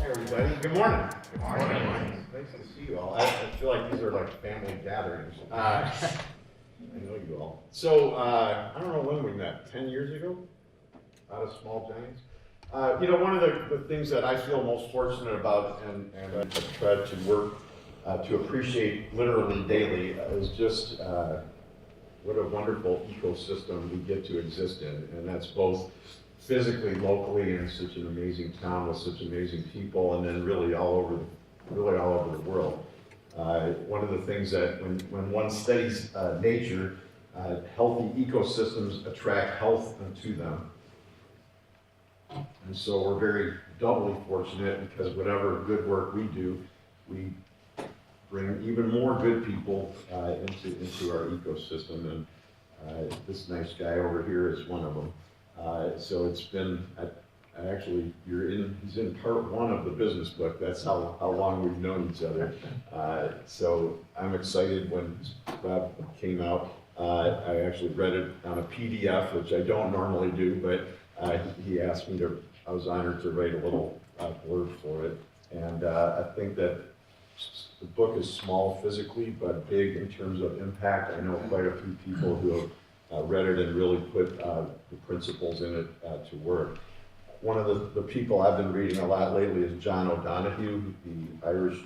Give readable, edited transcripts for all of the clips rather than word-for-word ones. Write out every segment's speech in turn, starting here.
Hi, everybody. Good morning. Good morning. Nice to see you all. I feel like these are like family gatherings. I know you all. So, I don't know when we met, 10 years ago? Out of Small Giants? One of the things that I feel most fortunate about and I've tried to work to appreciate literally daily is just what a wonderful ecosystem we get to exist in. And that's both physically, locally, in such an amazing town with such amazing people, and then really all over the world. One of the things that when one studies nature, healthy ecosystems attract health unto them. And so we're very doubly fortunate because whatever good work we do, we bring even more good people into our ecosystem. And this nice guy over here is one of them. So it's been, he's in part one of the business book. That's how long we've known each other. So I'm excited when Rob came out. I actually read it on a PDF, which I don't normally do, but he asked me to, I was honored to write a little blurb for it. And I think that the book is small physically, but big in terms of impact. I know quite a few people who have read it and really put the principles in it to work. One of the people I've been reading a lot lately is John O'Donohue, the Irish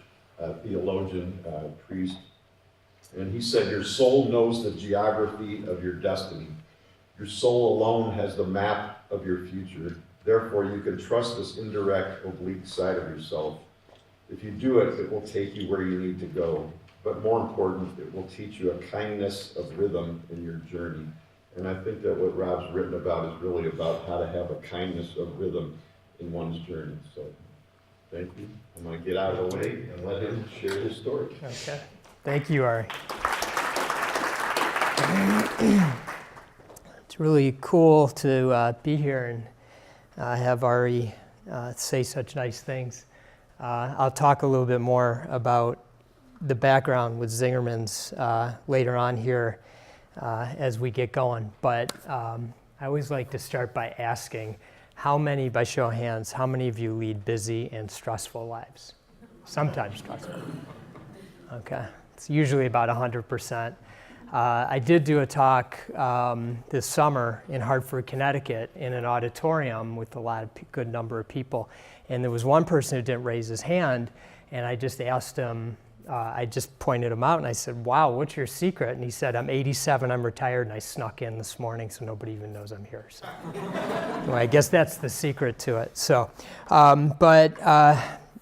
theologian, priest. And he said, "Your soul knows the geography of your destiny. Your soul alone has the map of your future. Therefore, you can trust this indirect, oblique side of yourself. If you do it, it will take you where you need to go. But more important, it will teach you a kindness of rhythm in your journey." And I think that what Rob's written about is really about how to have a kindness of rhythm in one's journey. So thank you. I'm going to get out of the way and let him share his story. Okay. Thank you, Ari. It's really cool to be here and have Ari say such nice things. I'll talk a little bit more about the background with Zingerman's later on here as we get going. But I always like to start by asking, by show of hands, how many of you lead busy and stressful lives? Sometimes stressful. Okay, it's usually about 100%. I did do a talk this summer in Hartford, Connecticut, in an auditorium with a good number of people. And there was one person who didn't raise his hand, and I just asked him, I just pointed him out, and I said, "Wow, what's your secret?" And he said, "I'm 87, I'm retired, and I snuck in this morning so nobody even knows I'm here." So well, I guess that's the secret to it. So,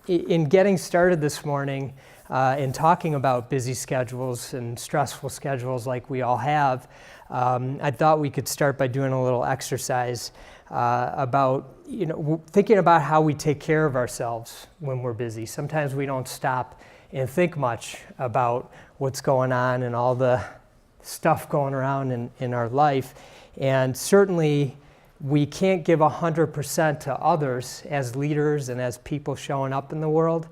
in getting started this morning, in talking about busy schedules and stressful schedules like we all have, I thought we could start by doing a little exercise about, thinking about how we take care of ourselves when we're busy. Sometimes we don't stop and think much about what's going on and all the stuff going around in our life. And certainly we can't give 100% to others as leaders and as people showing up in the world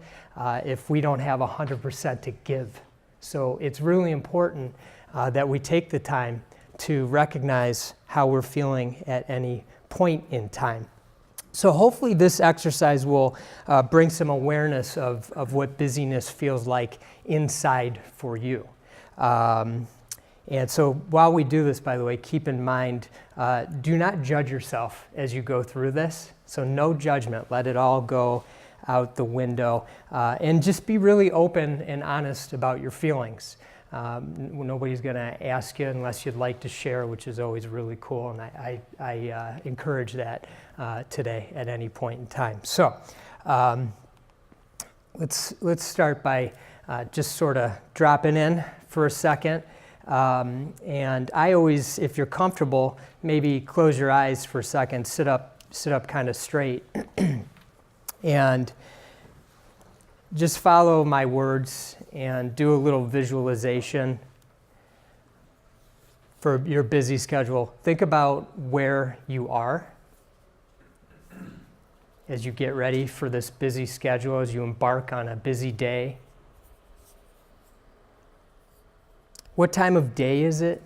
if we don't have 100% to give. So it's really important that we take the time to recognize how we're feeling at any point in time. So hopefully this exercise will bring some awareness of what busyness feels like inside for you. And so while we do this, by the way, keep in mind, do not judge yourself as you go through this. So no judgment, let it all go out the window. And just be really open and honest about your feelings. Nobody's going to ask you unless you'd like to share, which is always really cool, and I encourage that today at any point in time. So let's start by just sort of dropping in for a second. And I always, if you're comfortable, maybe close your eyes for a second, sit up kind of straight, and just follow my words and do a little visualization for your busy schedule. Think about where you are as you get ready for this busy schedule, as you embark on a busy day. What time of day is it?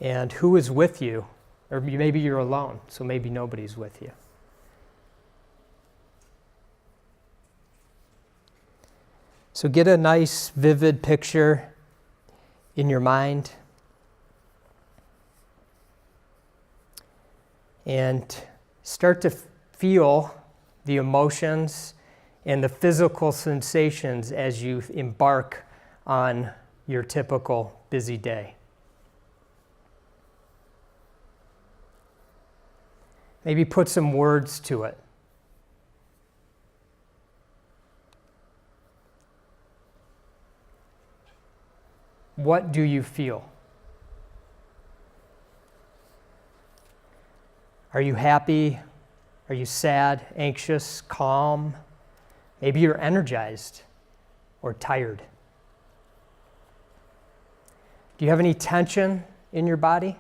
And who is with you Or maybe you're alone, so maybe nobody's with you. So get a nice, vivid picture in your mind. And start to feel the emotions and the physical sensations as you embark on your typical busy day. Maybe put some words to it. What do you feel? Are you happy? Are you sad, anxious, calm? Maybe you're energized or tired. Do you have any tension in your body?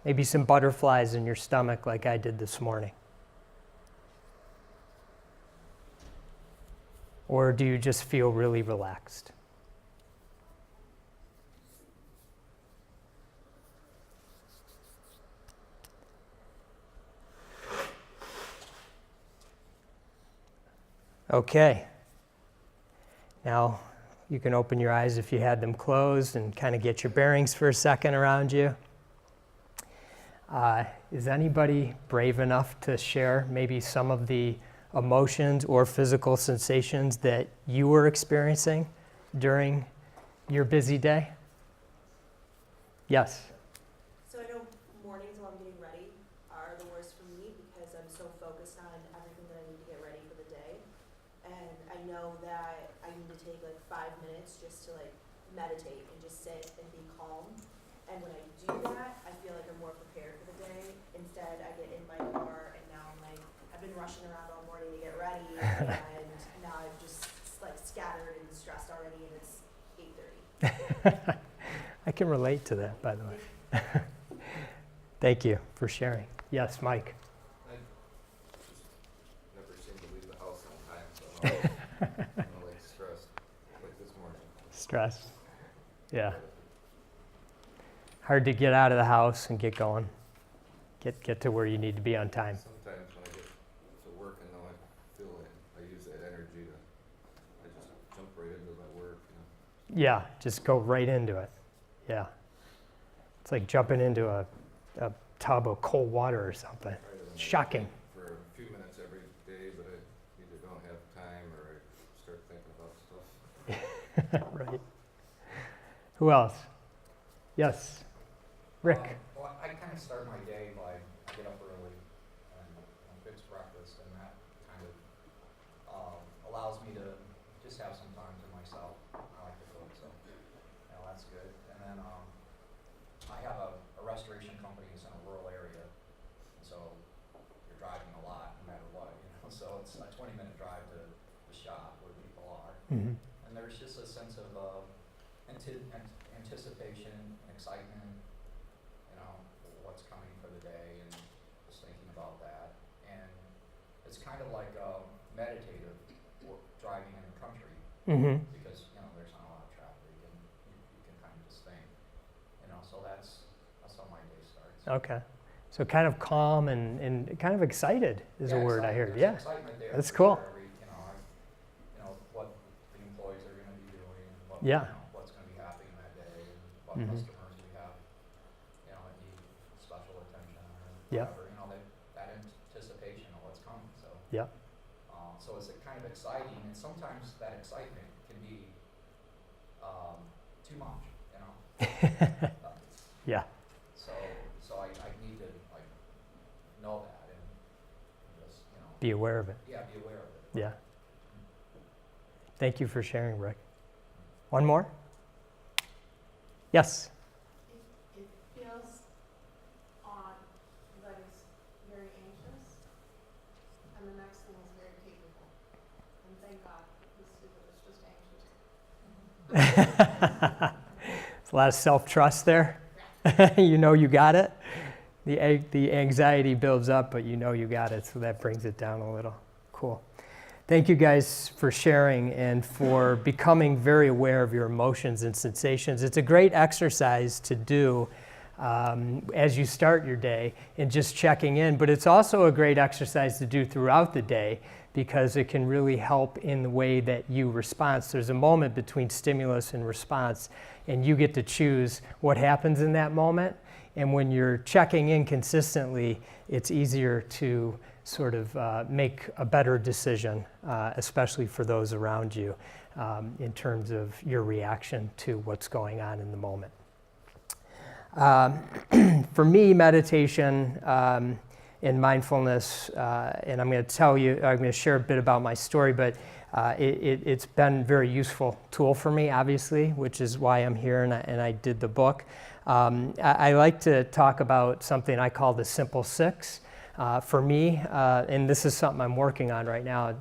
Maybe some butterflies in your stomach like I did this morning. Or do you just feel really relaxed? Okay. Now you can open your eyes if you had them closed and kind of get your bearings for a second around you. Is anybody brave enough to share maybe some of the emotions or physical sensations that you were experiencing during your busy day? Yes. So I know mornings while I'm getting ready are the worst for me because I'm so focused on everything that I need to get ready for the day. And I know that I need to take like 5 minutes just to like meditate and just sit and be calm. And when I do that, I feel like I'm more prepared for the day. Instead, I get in my car and now I'm like, I've been rushing around all morning to get ready and now I'm just like scattered and stressed already and it's 8:30. I can relate to that, by the way. Thank you for sharing. Yes, Mike. I just never seem to leave the house on time, so I'm like stressed, like this morning. Stress. Yeah. Hard to get out of the house and get going. Get to where you need to be on time. Sometimes when I get to work and though I feel it, I use that energy I just jump right into my work. Yeah, just go right into it. Yeah. It's like jumping into a tub of cold water or something. Shocking. For a few minutes every day, but I either don't have time or I start thinking about stuff. Right. Who else? Yes. Rick. Well, I kind of start my day by I get up early and fix breakfast, and that kind of allows me to just have some time to myself. I like to cook, so that's good. And then I have a restoration company that's in a rural area, so you're driving a lot no matter what, So it's a 20-minute drive to the shop where people are, Mm-hmm. and there's just a sense of anticipation and excitement. What's coming for the day and just thinking about that. And it's kind of like meditative driving in the country Mm-hmm. because, there's not a lot of traffic and you can kind of just think, so that's how my day starts. Okay. So kind of calm and kind of excited is a word I heard. There's Yeah. excitement there. That's for cool. sure. What the employees are going to be doing and what, Yeah. What's going to be happening that day and what Mhm. customers we have, that need special attention or Yeah. whatever, that anticipation of what's coming. So, Yeah. so it's kind of exciting, and sometimes that excitement can be too much, Yeah. So I need to know that and just Be aware of it. be aware of it. Yeah. Thank you for sharing, Rick. One more? Yes. It feels odd that it's very anxious, and the next thing is very capable. And thank God, this stupid is just anxious. There's a lot of self-trust there. You know you got it. The anxiety builds up, but you know you got it, so that brings it down a little. Cool. Thank you guys for sharing and for becoming very aware of your emotions and sensations. It's a great exercise to do as you start your day and just checking in. But it's also a great exercise to do throughout the day because it can really help in the way that you respond. So there's a moment between stimulus and response, and you get to choose what happens in that moment. And when you're checking in consistently, it's easier to sort of make a better decision, especially for those around you, in terms of your reaction to what's going on in the moment. For me, meditation and mindfulness, and I'm going to share a bit about my story, but it's been a very useful tool for me, obviously, which is why I'm here and I did the book. I like to talk about something I call the Simple Six. For me, and this is something I'm working on right now,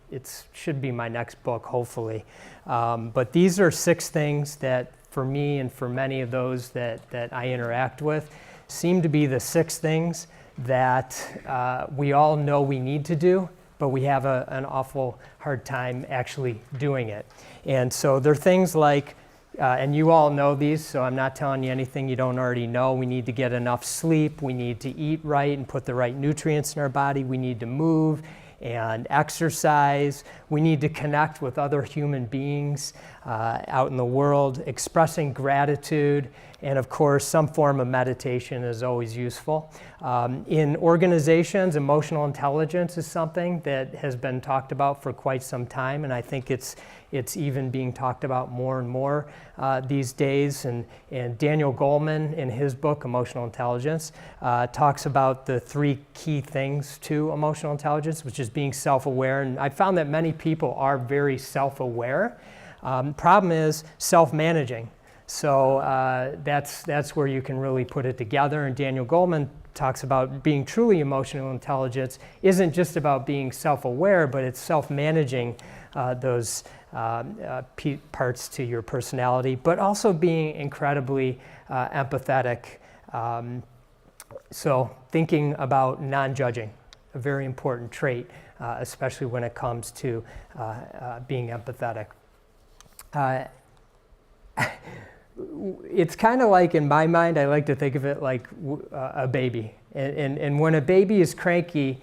it should be my next book, hopefully. But these are 6 things that for me and for many of those that I interact with seem to be the 6 things that we all know we need to do, but we have an awful hard time actually doing it. And so they're things like, and you all know these, so I'm not telling you anything you don't already know. We need to get enough sleep. We need to eat right and put the right nutrients in our body. We need to move and exercise. We need to connect with other human beings out in the world, expressing gratitude, and of course, some form of meditation is always useful. In organizations, emotional intelligence is something that has been talked about for quite some time, and I think it's even being talked about more and more these days. And Daniel Goleman, in his book, Emotional Intelligence, talks about the 3 key things to emotional intelligence, which is being self-aware. And I found that many people are very self-aware. Problem is self-managing. So that's where you can really put it together. And Daniel Goleman talks about being truly emotional intelligence isn't just about being self-aware, but it's self-managing those parts to your personality, but also being incredibly empathetic. So thinking about non-judging, a very important trait, especially when it comes to being empathetic. It's kind of like, in my mind, I like to think of it like a baby. And when a baby is cranky,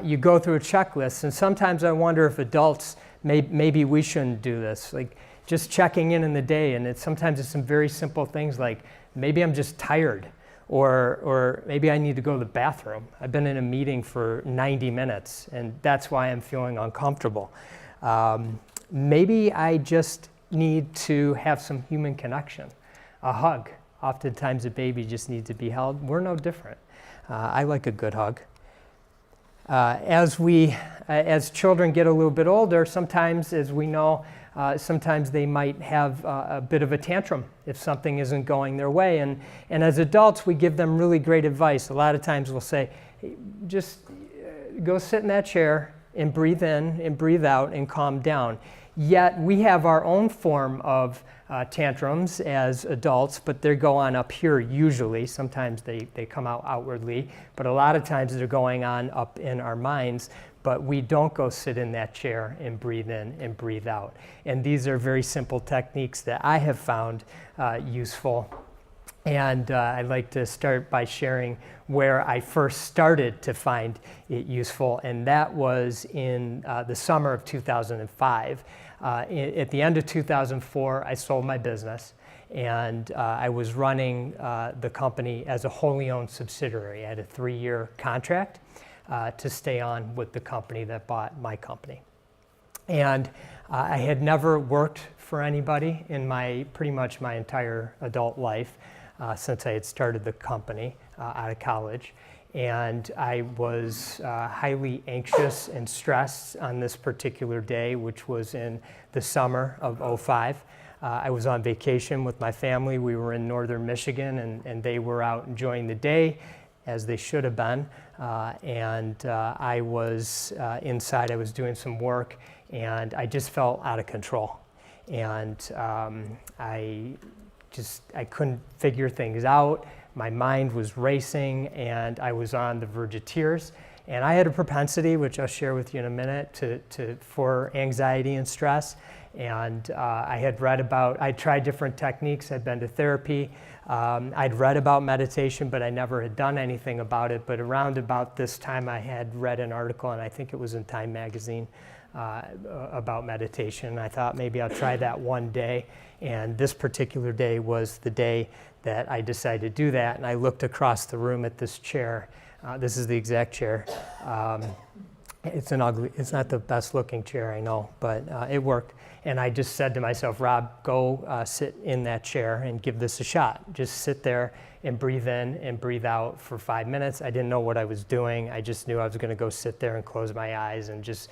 you go through a checklist. And sometimes I wonder if adults, maybe we shouldn't do this. Like just checking in the day. And sometimes it's some very simple things like maybe I'm just tired. Or maybe I need to go to the bathroom. I've been in a meeting for 90 minutes, and that's why I'm feeling uncomfortable. Maybe I just need to have some human connection, a hug. Oftentimes a baby just needs to be held. We're no different. I like a good hug. As children get a little bit older, sometimes, as we know, sometimes they might have a bit of a tantrum if something isn't going their way. And as adults, we give them really great advice. A lot of times we'll say, hey, just go sit in that chair and breathe in and breathe out and calm down. Yet we have our own form of tantrums as adults, but they go on up here usually. Sometimes they come out outwardly, but a lot of times they're going on up in our minds. But we don't go sit in that chair and breathe in and breathe out. And these are very simple techniques that I have found useful. And I'd like to start by sharing where I first started to find it useful, and that was in the summer of 2005. At the end of 2004, I sold my business, and I was running the company as a wholly owned subsidiary. I had a 3-year contract to stay on with the company that bought my company. And I had never worked for anybody in pretty much my entire adult life since I had started the company out of college. And I was highly anxious and stressed on this particular day, which was in the summer of '05. I was on vacation with my family. We were in northern Michigan, and they were out enjoying the day, as they should have been. I was inside. I was doing some work, and I just felt out of control. And I couldn't figure things out. My mind was racing, and I was on the verge of tears. And I had a propensity, which I'll share with you in a minute, for anxiety and stress. And I tried different techniques, I'd been to therapy, I'd read about meditation, but I never had done anything about it. But around about this time, I had read an article, and I think it was in Time magazine, about meditation. I thought maybe I'll try that one day. And this particular day was the day that I decided to do that. And I looked across the room at this chair. This is the exact chair. It's not the best looking chair, I know, but it worked. And I just said to myself, Rob, go sit in that chair and give this a shot. Just sit there and breathe in and breathe out for 5 minutes. I didn't know what I was doing. I just knew I was going to go sit there and close my eyes and just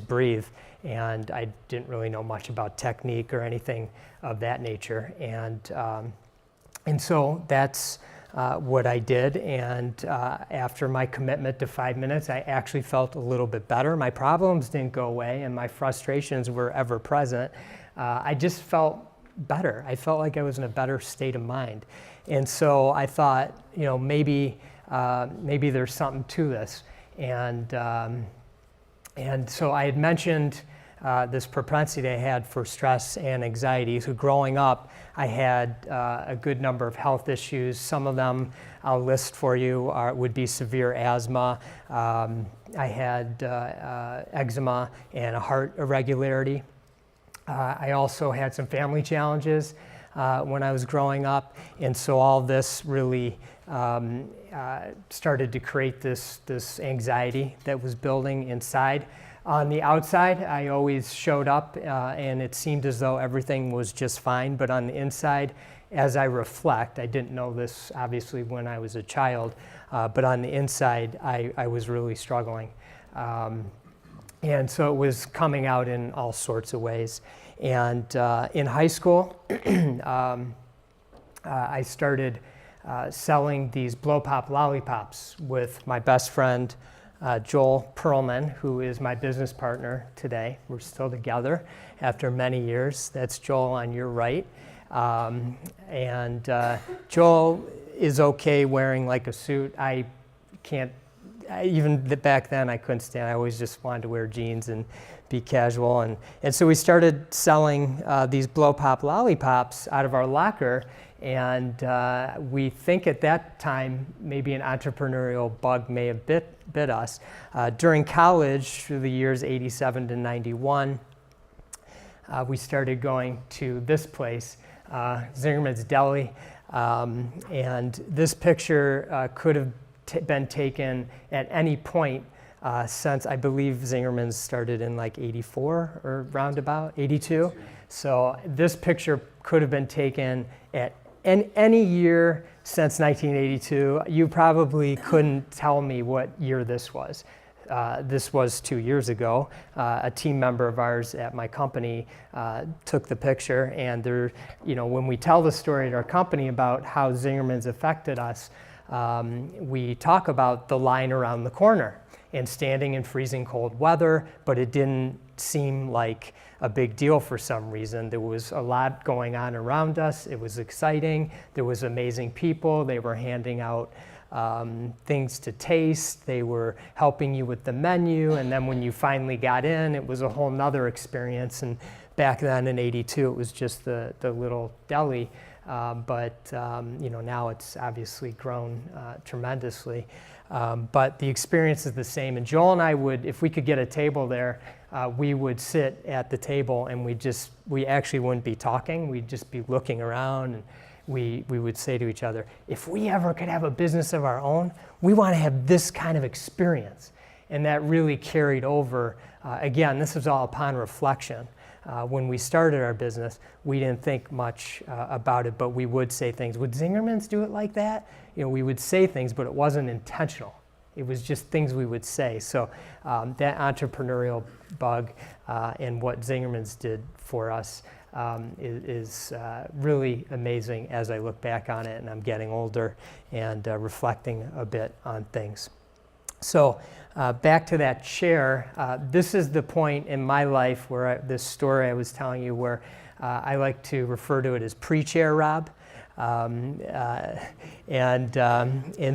breathe. And I didn't really know much about technique or anything of that nature. And so that's what I did. And after my commitment to 5 minutes, I actually felt a little bit better. My problems didn't go away, and my frustrations were ever present. I just felt better. I felt like I was in a better state of mind. And so I thought, maybe there's something to this. And so I had mentioned this propensity I had for stress and anxiety. So growing up, I had a good number of health issues. Some of them I'll list for you would be severe asthma. I had eczema and a heart irregularity. I also had some family challenges when I was growing up. And so all this really started to create this anxiety that was building inside. On the outside, I always showed up and it seemed as though everything was just fine. But on the inside, as I reflect, I didn't know this obviously when I was a child, but on the inside, I was really struggling. And so it was coming out in all sorts of ways. And in high school, I started selling these blow pop lollipops with my best friend, Joel Perlman, who is my business partner today. We're still together after many years. That's Joel on your right. And Joel is okay wearing like a suit. I can't, even back then I couldn't stand, I always just wanted to wear jeans and be casual. And so we started selling these blow pop lollipops out of our locker. And we think at that time, maybe an entrepreneurial bug may have bit us. During college, through the years 87 to 91, we started going to this place, Zingerman's Deli. And this picture could have been taken at any point since I believe Zingerman's started in like 84 or roundabout, 82. So this picture could have been taken at any year since 1982. You probably couldn't tell me what year this was. This was 2 years ago. A team member of ours at my company took the picture, and there, when we tell the story at our company about how Zingerman's affected us, we talk about the line around the corner and standing in freezing cold weather, but it didn't seem like a big deal for some reason. There was a lot going on around us. It was exciting. There was amazing people. They were handing out things to taste. They were helping you with the menu. And then when you finally got in, it was a whole nother experience. And back then in 82, it was just the little deli. But now it's obviously grown tremendously. But the experience is the same. And Joel and I would, if we could get a table there, we would sit at the table and we actually wouldn't be talking. We'd just be looking around, and we would say to each other, if we ever could have a business of our own, we want to have this kind of experience. And that really carried over. Again, this was all upon reflection. When we started our business, we didn't think much about it, but we would say things. Would Zingerman's do it like that? We would say things, but it wasn't intentional. It was just things we would say. So that entrepreneurial bug and what Zingerman's did for us is really amazing as I look back on it, and I'm getting older and reflecting a bit on things. So back to that chair, this is the point in my life where this story I was telling you where I like to refer to it as pre-chair Rob. And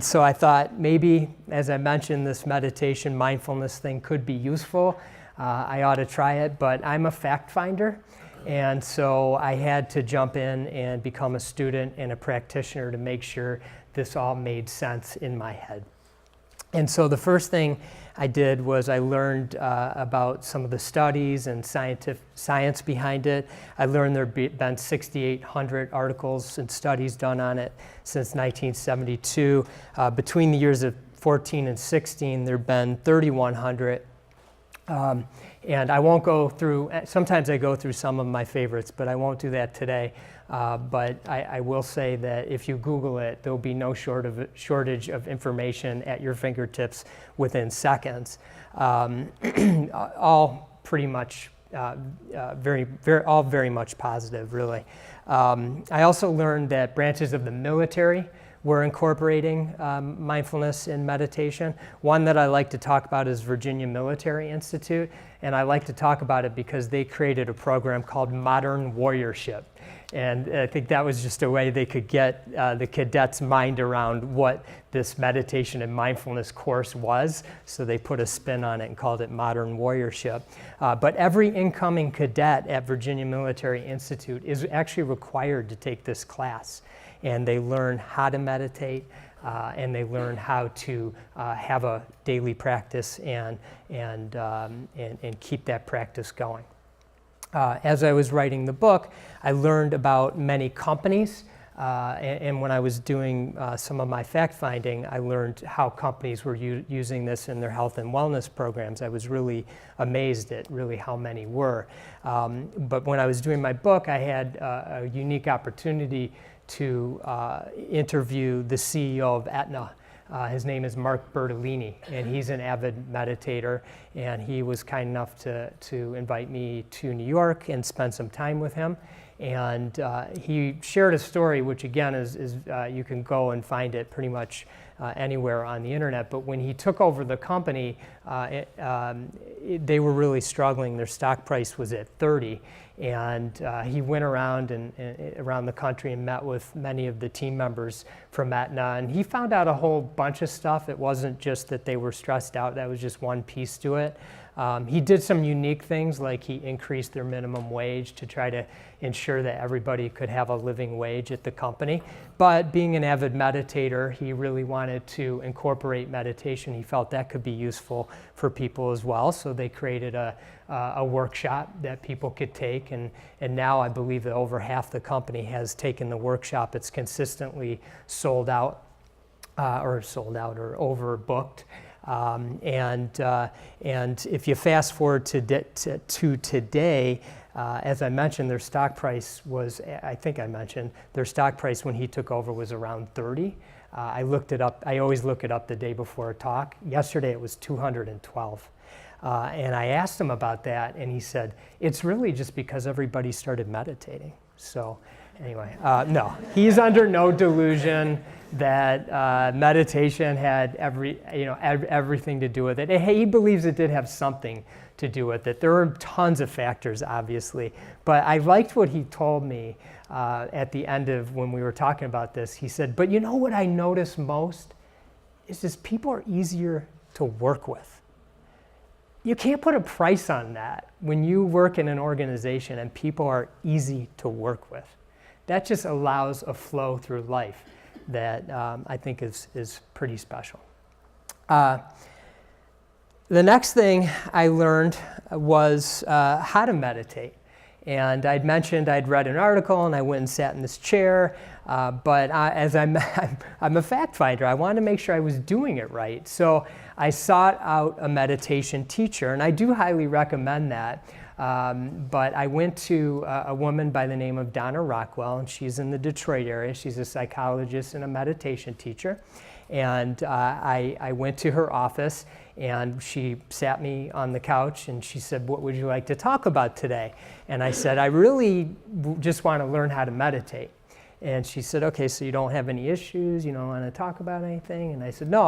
so I thought maybe, as I mentioned, this meditation, mindfulness thing could be useful. I ought to try it, but I'm a fact finder. And so I had to jump in and become a student and a practitioner to make sure this all made sense in my head. And so the first thing I did was I learned about some of the studies and science behind it. I learned there have been 6,800 articles and studies done on it since 1972. Between the years of 14 and 16, there have been 3,100. And I won't go through, sometimes I go through some of my favorites, but I won't do that today. But I will say that if you Google it, there'll be no shortage of information at your fingertips within seconds. All pretty much, all very much positive, really. I also learned that branches of the military were incorporating mindfulness and meditation. One that I like to talk about is Virginia Military Institute, and I like to talk about it because they created a program called Modern Warriorship. And I think that was just a way they could get the cadets' mind around what this meditation and mindfulness course was. So they put a spin on it and called it Modern Warriorship. But every incoming cadet at Virginia Military Institute is actually required to take this class. And they learn how to meditate, and they learn how to have a daily practice and keep that practice going. As I was writing the book, I learned about many companies, and when I was doing some of my fact-finding, I learned how companies were using this in their health and wellness programs. I was really amazed at really how many were. But when I was doing my book, I had a unique opportunity to interview the CEO of Aetna. His name is Mark Bertolini, and he's an avid meditator, and he was kind enough to invite me to New York and spend some time with him. And he shared a story, which again is you can go and find it pretty much anywhere on the internet. But when he took over the company, they were really struggling. Their stock price was at 30. And he went around around the country and met with many of the team members from Aetna, and he found out a whole bunch of stuff. It wasn't just that they were stressed out. That was just one piece to it. He did some unique things, like he increased their minimum wage to try to ensure that everybody could have a living wage at the company. But being an avid meditator, he really wanted to incorporate meditation. He felt that could be useful for people as well. So they created a workshop that people could take. And now I believe that over half the company has taken the workshop. It's consistently sold out or overbooked. And if you fast forward to today, as I mentioned, their stock price was, I think I mentioned, their stock price when he took over was around 30. I looked it up. I always look it up the day before a talk. Yesterday it was 212. And I asked him about that, and he said, it's really just because everybody started meditating. So anyway, no, he's under no delusion that meditation had everything to do with it. He believes it did have something to do with it. There are tons of factors, obviously, but I liked what he told me at the end of when we were talking about this. He said, but you know what I notice most is just people are easier to work with. You can't put a price on that when you work in an organization and people are easy to work with. That just allows a flow through life that I think is pretty special. The next thing I learned was how to meditate. And I'd mentioned I'd read an article and I went and sat in this chair, but as I'm a fact finder, I wanted to make sure I was doing it right. So I sought out a meditation teacher, and I do highly recommend that. But I went to a woman by the name of Donna Rockwell, and she's in the Detroit area. She's a psychologist and a meditation teacher. And I went to her office, and she sat me on the couch, and she said, what would you like to talk about today? And I said, I really just want to learn how to meditate. And she said, okay, so you don't have any issues, you don't want to talk about anything? And I said, no,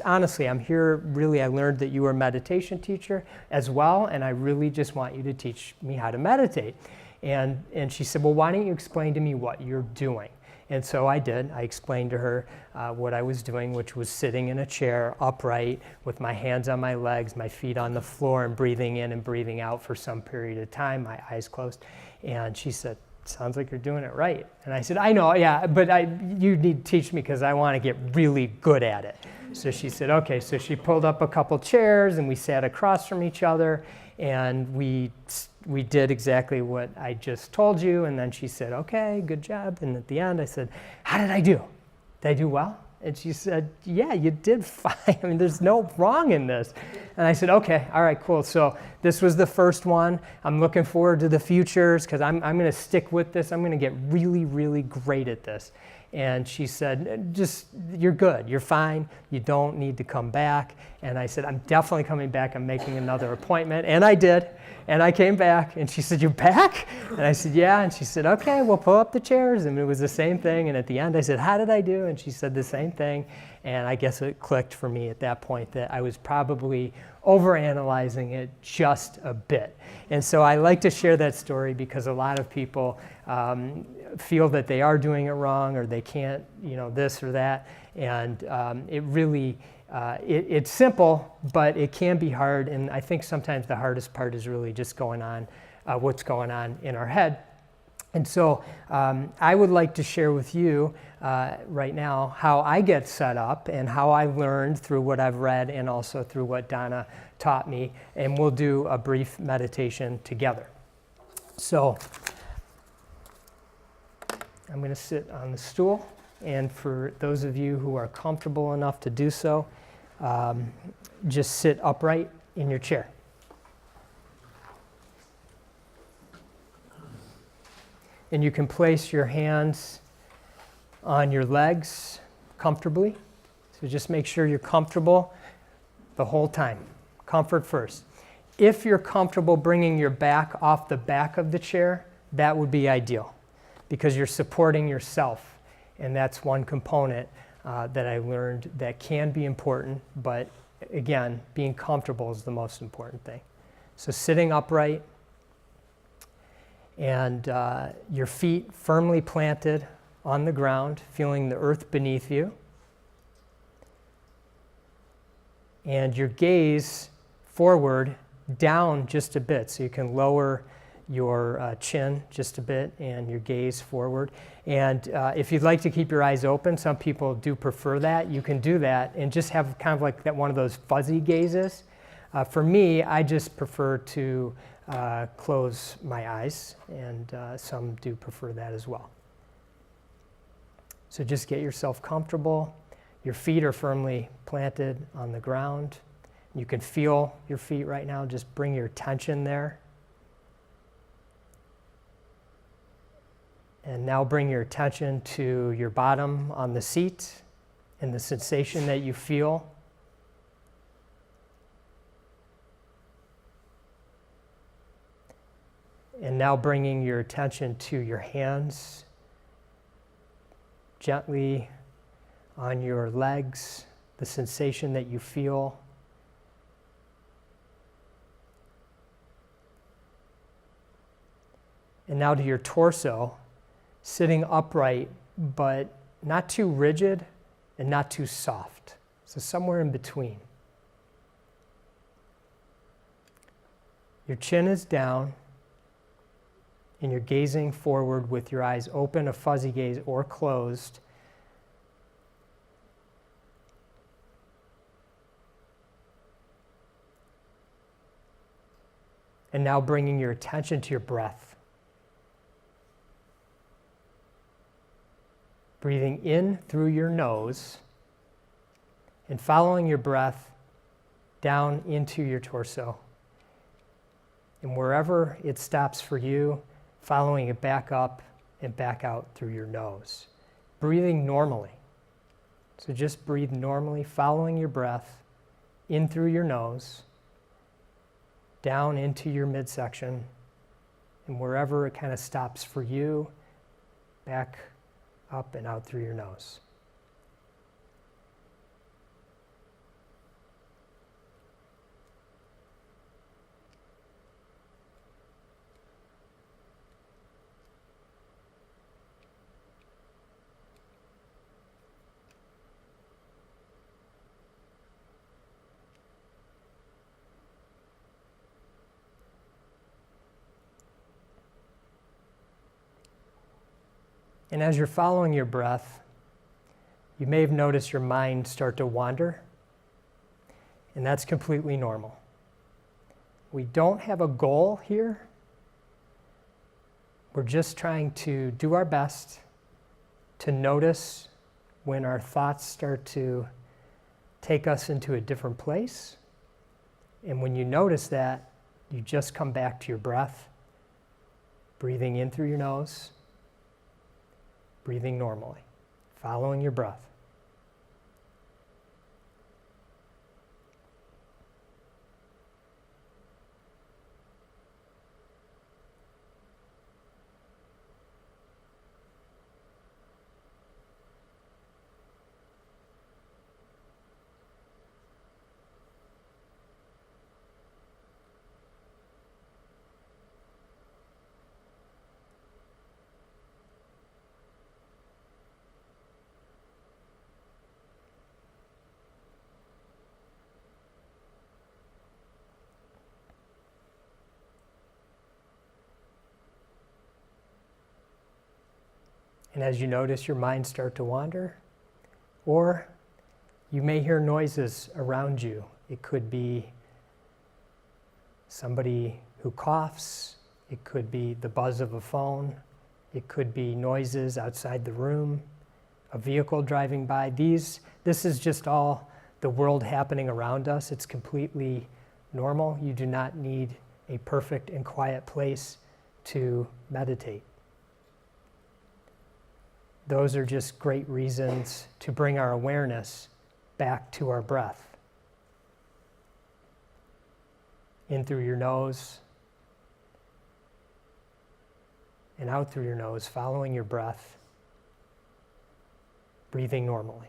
honestly, I'm here, really, I learned that you were a meditation teacher as well, and I really just want you to teach me how to meditate. And she said, well, why don't you explain to me what you're doing? And so I did. I explained to her what I was doing, which was sitting in a chair upright with my hands on my legs, my feet on the floor, and breathing in and breathing out for some period of time, my eyes closed. And she said, sounds like you're doing it right. And I said, I know, yeah, but you need to teach me because I want to get really good at it. So she said, okay. So she pulled up a couple chairs and we sat across from each other and we did exactly what I just told you. And then she said, okay, good job. And at the end I said, how did I do? Did I do well? And she said, yeah, you did fine. I mean, there's no wrong in this. And I said, okay, all right, cool. So this was the first one. I'm looking forward to the futures because I'm going to stick with this. I'm going to get really, really great at this. And she said, just, you're good. You're fine. You don't need to come back. And I said, I'm definitely coming back. I'm making another appointment. And I did. And I came back. And she said, you're back? And I said, yeah. And she said, okay, we'll pull up the chairs. And it was the same thing. And at the end, I said, how did I do? And she said the same thing. And I guess it clicked for me at that point that I was probably overanalyzing it just a bit. And so I like to share that story because a lot of people feel that they are doing it wrong or they can't, this or that. And it really, it's simple, but it can be hard. And I think sometimes the hardest part is really just what's going on in our head. And so I would like to share with you right now how I get set up and how I learned through what I've read and also through what Donna taught me. And we'll do a brief meditation together. So I'm going to sit on the stool. And for those of you who are comfortable enough to do so, just sit upright in your chair. And you can place your hands on your legs comfortably. So just make sure you're comfortable the whole time. Comfort first. If you're comfortable bringing your back off the back of the chair, that would be ideal because you're supporting yourself. And that's one component that I learned that can be important, but again, being comfortable is the most important thing. So sitting upright, and your feet firmly planted on the ground, feeling the earth beneath you. And your gaze forward, down just a bit, so you can lower your chin just a bit and your gaze forward. And if you'd like to keep your eyes open, some people do prefer that. You can do that and just have kind of like that one of those fuzzy gazes. For me, I just prefer to close my eyes, and some do prefer that as well. So just get yourself comfortable. Your feet are firmly planted on the ground. You can feel your feet right now. Just bring your attention there. And now bring your attention to your bottom on the seat and the sensation that you feel. And now bringing your attention to your hands, gently on your legs, the sensation that you feel. And now to your torso, sitting upright, but not too rigid and not too soft. So somewhere in between. Your chin is down, and you're gazing forward with your eyes open, a fuzzy gaze, or closed. And now bringing your attention to your breath. Breathing in through your nose and following your breath down into your torso. And wherever it stops for you, following it back up and back out through your nose. Breathing normally. So just breathe normally, following your breath in through your nose, down into your midsection, and wherever it kind of stops for you, back up and out through your nose. And as you're following your breath, you may have noticed your mind start to wander, and that's completely normal. We don't have a goal here. We're just trying to do our best to notice when our thoughts start to take us into a different place. And when you notice that, you just come back to your breath, breathing in through your nose, breathing normally, following your breath. And as you notice your mind start to wander, or you may hear noises around you. It could be somebody who coughs. It could be the buzz of a phone. It could be noises outside the room, a vehicle driving by. This is just all the world happening around us. It's completely normal. You do not need a perfect and quiet place to meditate. Those are just great reasons to bring our awareness back to our breath. In through your nose and out through your nose, following your breath, breathing normally.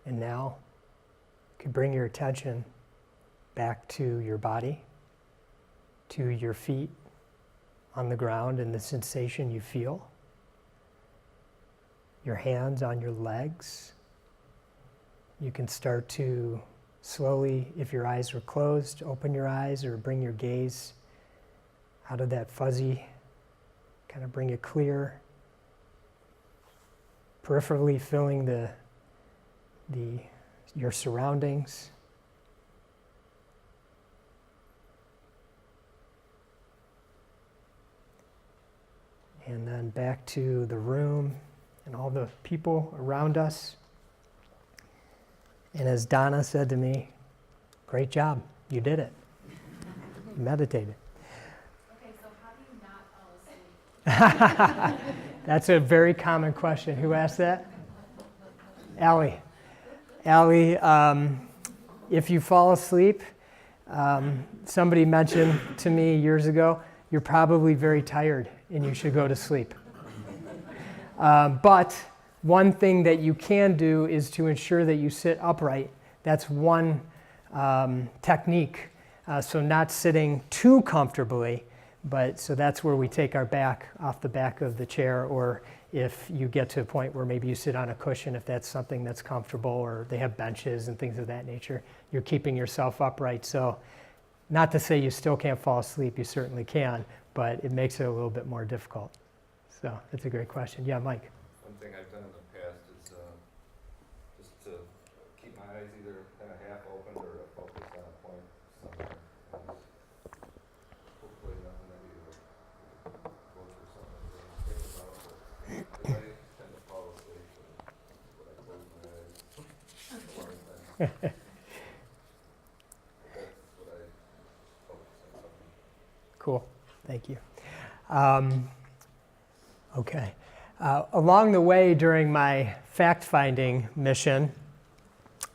And now, you can bring your attention back to your body, to your feet on the ground and the sensation you feel, your hands on your legs. You can start to slowly, if your eyes were closed, open your eyes or bring your gaze out of that fuzzy, kind of bring it clear, peripherally filling your surroundings. And then back to the room and all the people around us. And as Donna said to me, great job, you did it. You meditated. Okay, so how do you not fall asleep? That's a very common question. Who asked that? Allie. Allie, if you fall asleep, somebody mentioned to me years ago, you're probably very tired and you should go to sleep. But one thing that you can do is to ensure that you sit upright. That's one technique. So not sitting too comfortably, But so that's where we take our back off the back of the chair, or if you get to a point where maybe you sit on a cushion, if that's something that's comfortable, or they have benches and things of that nature, you're keeping yourself upright. So not to say you still can't fall asleep, you certainly can, but it makes it a little bit more difficult. So that's a great question. Yeah, Mike. One thing I've done in the past is just to keep my eyes either kind of half open or focused on a point somewhere. Hopefully nothing that you go through something to think about. But I tend to fall asleep when I close my eyes a lot of times. That's what I focus on something. Cool. Thank you. Okay. Along the way during my fact-finding mission,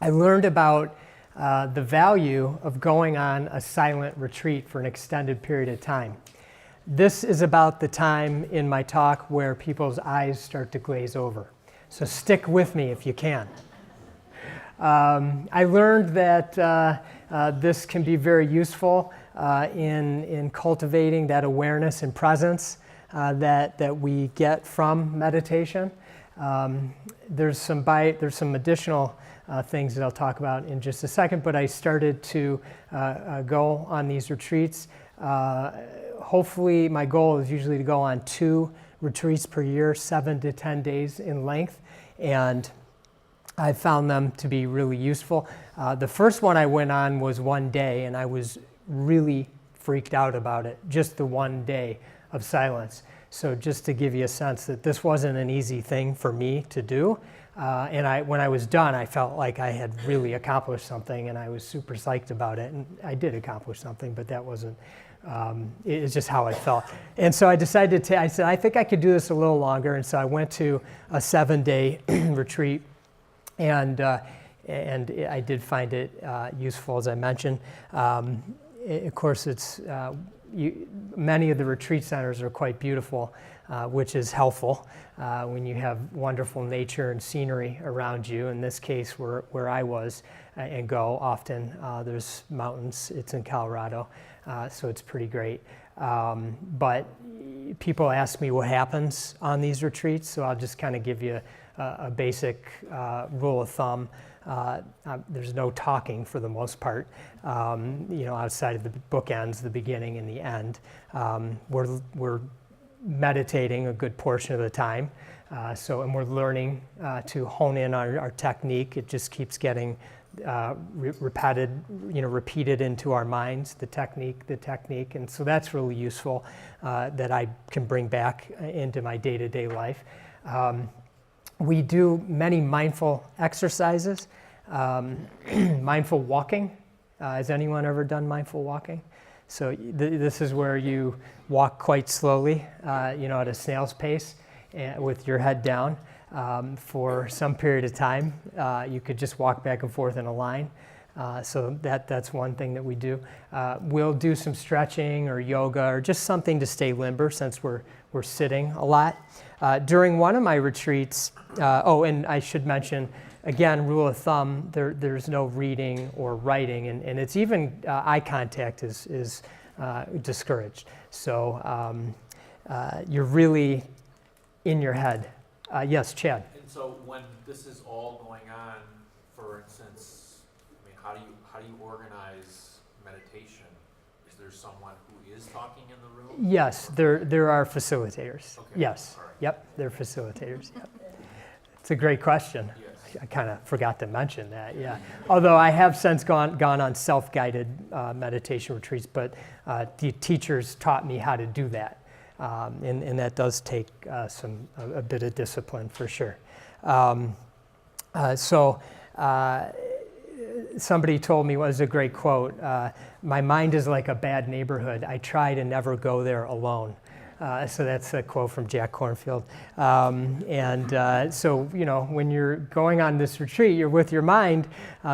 I learned about the value of going on a silent retreat for an extended period of time. This is about the time in my talk where people's eyes start to glaze over. So stick with me if you can. I learned that this can be very useful in cultivating that awareness and presence that we get from meditation. There's some additional things that I'll talk about in just a second, but I started to go on these retreats. Hopefully, my goal is usually to go on 2 retreats per year, 7 to 10 days in length, and I found them to be really useful. The first one I went on was 1 day, and I was really freaked out about it, just the 1 day of silence. So just to give you a sense that this wasn't an easy thing for me to do, and when I was done, I felt like I had really accomplished something, and I was super psyched about it, and I did accomplish something, but that wasn't, it's just how I felt. And so I decided I said, I think I could do this a little longer, and so I went to a 7-day retreat, and I did find it useful, as I mentioned. Of course, many of the retreat centers are quite beautiful, which is helpful when you have wonderful nature and scenery around you. In this case, where I was and go often, there's mountains. It's in Colorado, so it's pretty great. But people ask me what happens on these retreats, so I'll just kind of give you a basic rule of thumb. There's no talking for the most part, outside of the bookends, the beginning and the end. We're meditating a good portion of the time, and we're learning to hone in our technique. It just keeps getting repeated into our minds, the technique, and so that's really useful that I can bring back into my day-to-day life. We do many mindful exercises, mindful walking. Has anyone ever done mindful walking? So this is where you walk quite slowly, at a snail's pace, with your head down for some period of time. You could just walk back and forth in a line. So that's one thing that we do. We'll do some stretching or yoga or just something to stay limber since we're sitting a lot. During one of my retreats, and I should mention, again, rule of thumb, there's no reading or writing, and it's even eye contact is discouraged. So you're really in your head. Yes, Chad. And so when this is all going on, for instance, I mean, how do you organize meditation? Is there someone who is talking in the room? Yes, there are facilitators. Okay. Yes. All right. Yep, they're facilitators. Yep. It's a great question. Yes. I kind of forgot to mention that, yeah. Although I have since gone on self-guided meditation retreats, but the teachers taught me how to do that. And that does take a bit of discipline for sure. Somebody told me, was a great quote, my mind is like a bad neighborhood. I try to never go there alone. So that's a quote from Jack Kornfield. So, when you're going on this retreat, you're with your mind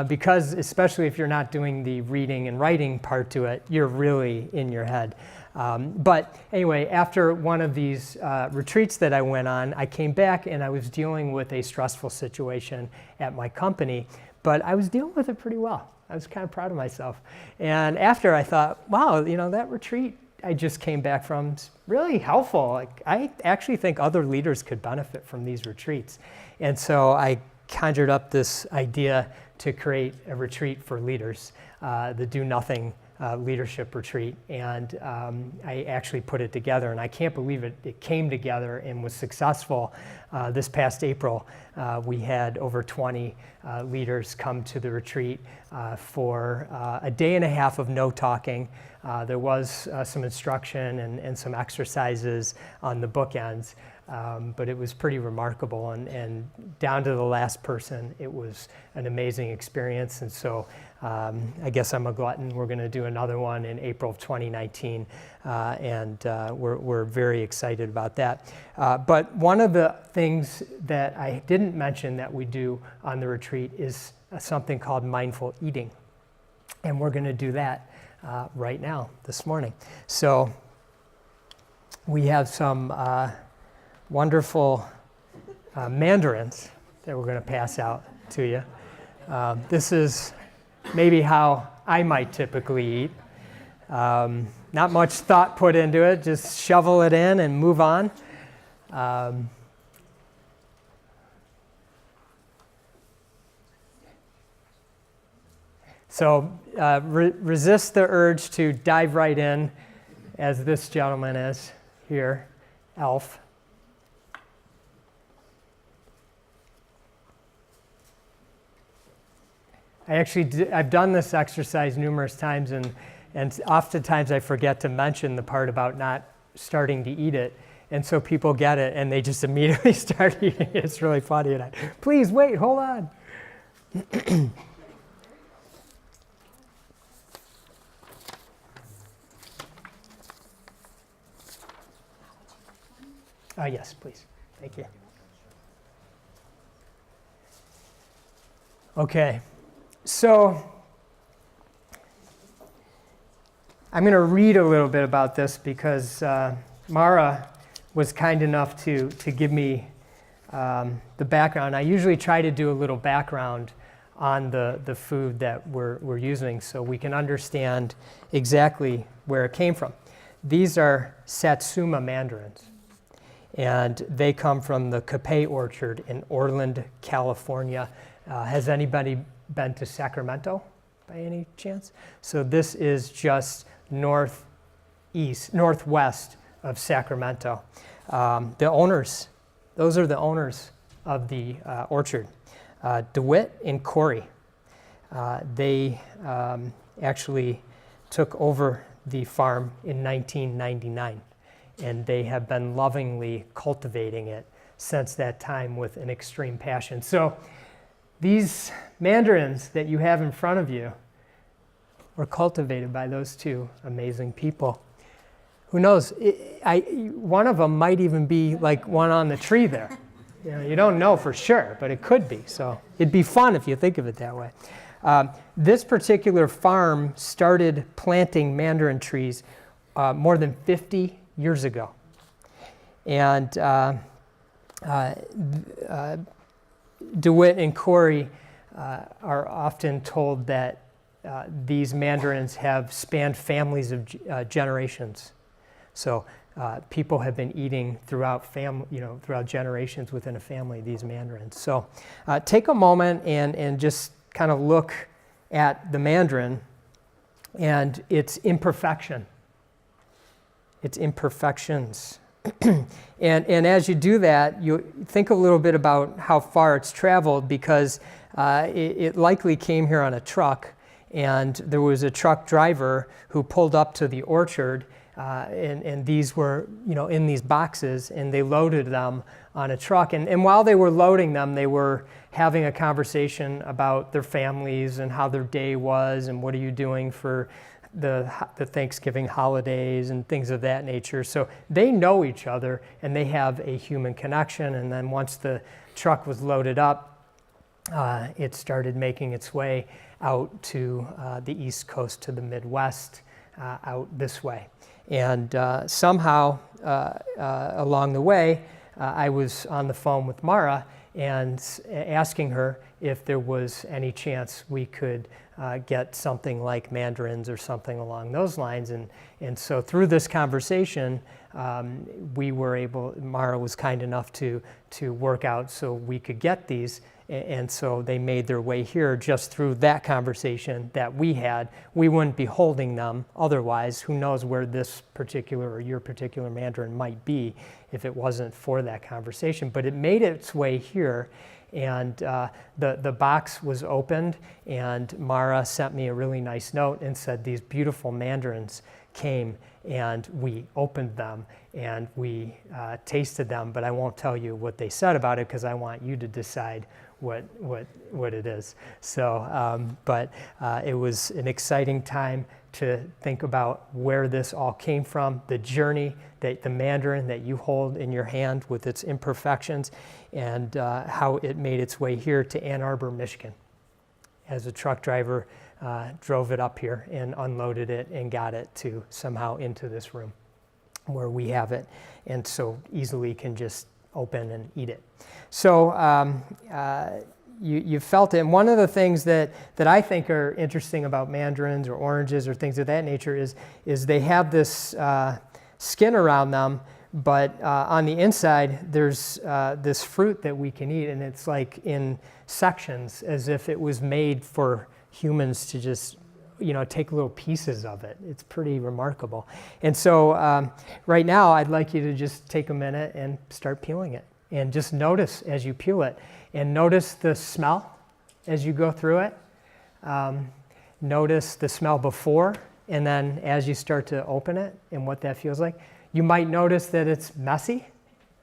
because, especially if you're not doing the reading and writing part to it, you're really in your head. But anyway, after one of these retreats that I went on, I came back and I was dealing with a stressful situation at my company, but I was dealing with it pretty well. I was kind of proud of myself. And after I thought, wow, that retreat, I just came back from. It's really helpful. Like, I actually think other leaders could benefit from these retreats. And so I conjured up this idea to create a retreat for leaders, the Do Nothing leadership retreat. And I actually put it together, and I can't believe it came together and was successful. This past April, we had over 20 leaders come to the retreat for a day and a half of no talking. There was some instruction and some exercises on the bookends, but it was pretty remarkable, and down to the last person, it was an amazing experience. And so I guess I'm a glutton. We're going to do another one in April of 2019, and we're very excited about that. But one of the things that I didn't mention that we do on the retreat is something called mindful eating, and we're going to do that right now, this morning. So we have some wonderful mandarins that we're going to pass out to you. This is maybe how I might typically eat. Not much thought put into it, just shovel it in and move on. So resist the urge to dive right in, as this gentleman is here, Elf. I've done this exercise numerous times, and oftentimes I forget to mention the part about not starting to eat it. And so people get it, and they just immediately start eating it. It's really funny. And please wait, hold on. Yes, please. Thank you. Okay. So I'm going to read a little bit about this because Mara was kind enough to give me the background. I usually try to do a little background on the food that we're using so we can understand exactly where it came from. These are Satsuma mandarins, and they come from the Capay Orchard in Orland, California. Has anybody been to Sacramento by any chance? So this is just northwest of Sacramento. The owners, those are the owners of the orchard, DeWitt and Corey. They actually took over the farm in 1999, and they have been lovingly cultivating it since that time with an extreme passion. So these mandarins that you have in front of you were cultivated by those two amazing people. Who knows? One of them might even be like one on the tree there. You don't know for sure, but it could be. So it'd be fun if you think of it that way. This particular farm started planting mandarin trees more than 50 years ago. And DeWitt and Corey are often told that these mandarins have spanned families of generations. So people have been eating throughout generations within a family these mandarins. So take a moment and just kind of look at the mandarin and its imperfection, its imperfections. And as you do that, you think a little bit about how far it's traveled, because it likely came here on a truck, and there was a truck driver who pulled up to the orchard, and these were in these boxes, and they loaded them on a truck. And while they were loading them, they were having a conversation about their families and how their day was, and what are you doing for the Thanksgiving holidays and things of that nature. So they know each other, and they have a human connection. And then once the truck was loaded up, it started making its way out to the East Coast, to the Midwest, out this way. And somehow along the way, I was on the phone with Mara and asking her, if there was any chance we could get something like Mandarins or something along those lines. And so through this conversation, we were able, Mara was kind enough to work out so we could get these. And so they made their way here just through that conversation that we had. We wouldn't be holding them otherwise. Who knows where this particular or your particular Mandarin might be if it wasn't for that conversation. But it made its way here, and the box was opened, and Mara sent me a really nice note and said these beautiful Mandarins came, and we opened them and we tasted them, but I won't tell you what they said about it because I want you to decide what it is. So, but it was an exciting time to think about where this all came from, the journey, that the Mandarin that you hold in your hand with its imperfections, and how it made its way here to Ann Arbor, Michigan. As a truck driver, drove it up here and unloaded it and got it to somehow into this room where we have it, and so easily can just open and eat it. So you felt it. And one of the things that I think are interesting about mandarins or oranges or things of that nature is they have this skin around them, but on the inside there's this fruit that we can eat, and it's like in sections as if it was made for humans to just take little pieces of it. It's pretty remarkable. And so right now I'd like you to just take a minute and start peeling it, and just notice as you peel it, and notice the smell as you go through it. Notice the smell before, and then as you start to open it and what that feels like. You might notice that it's messy.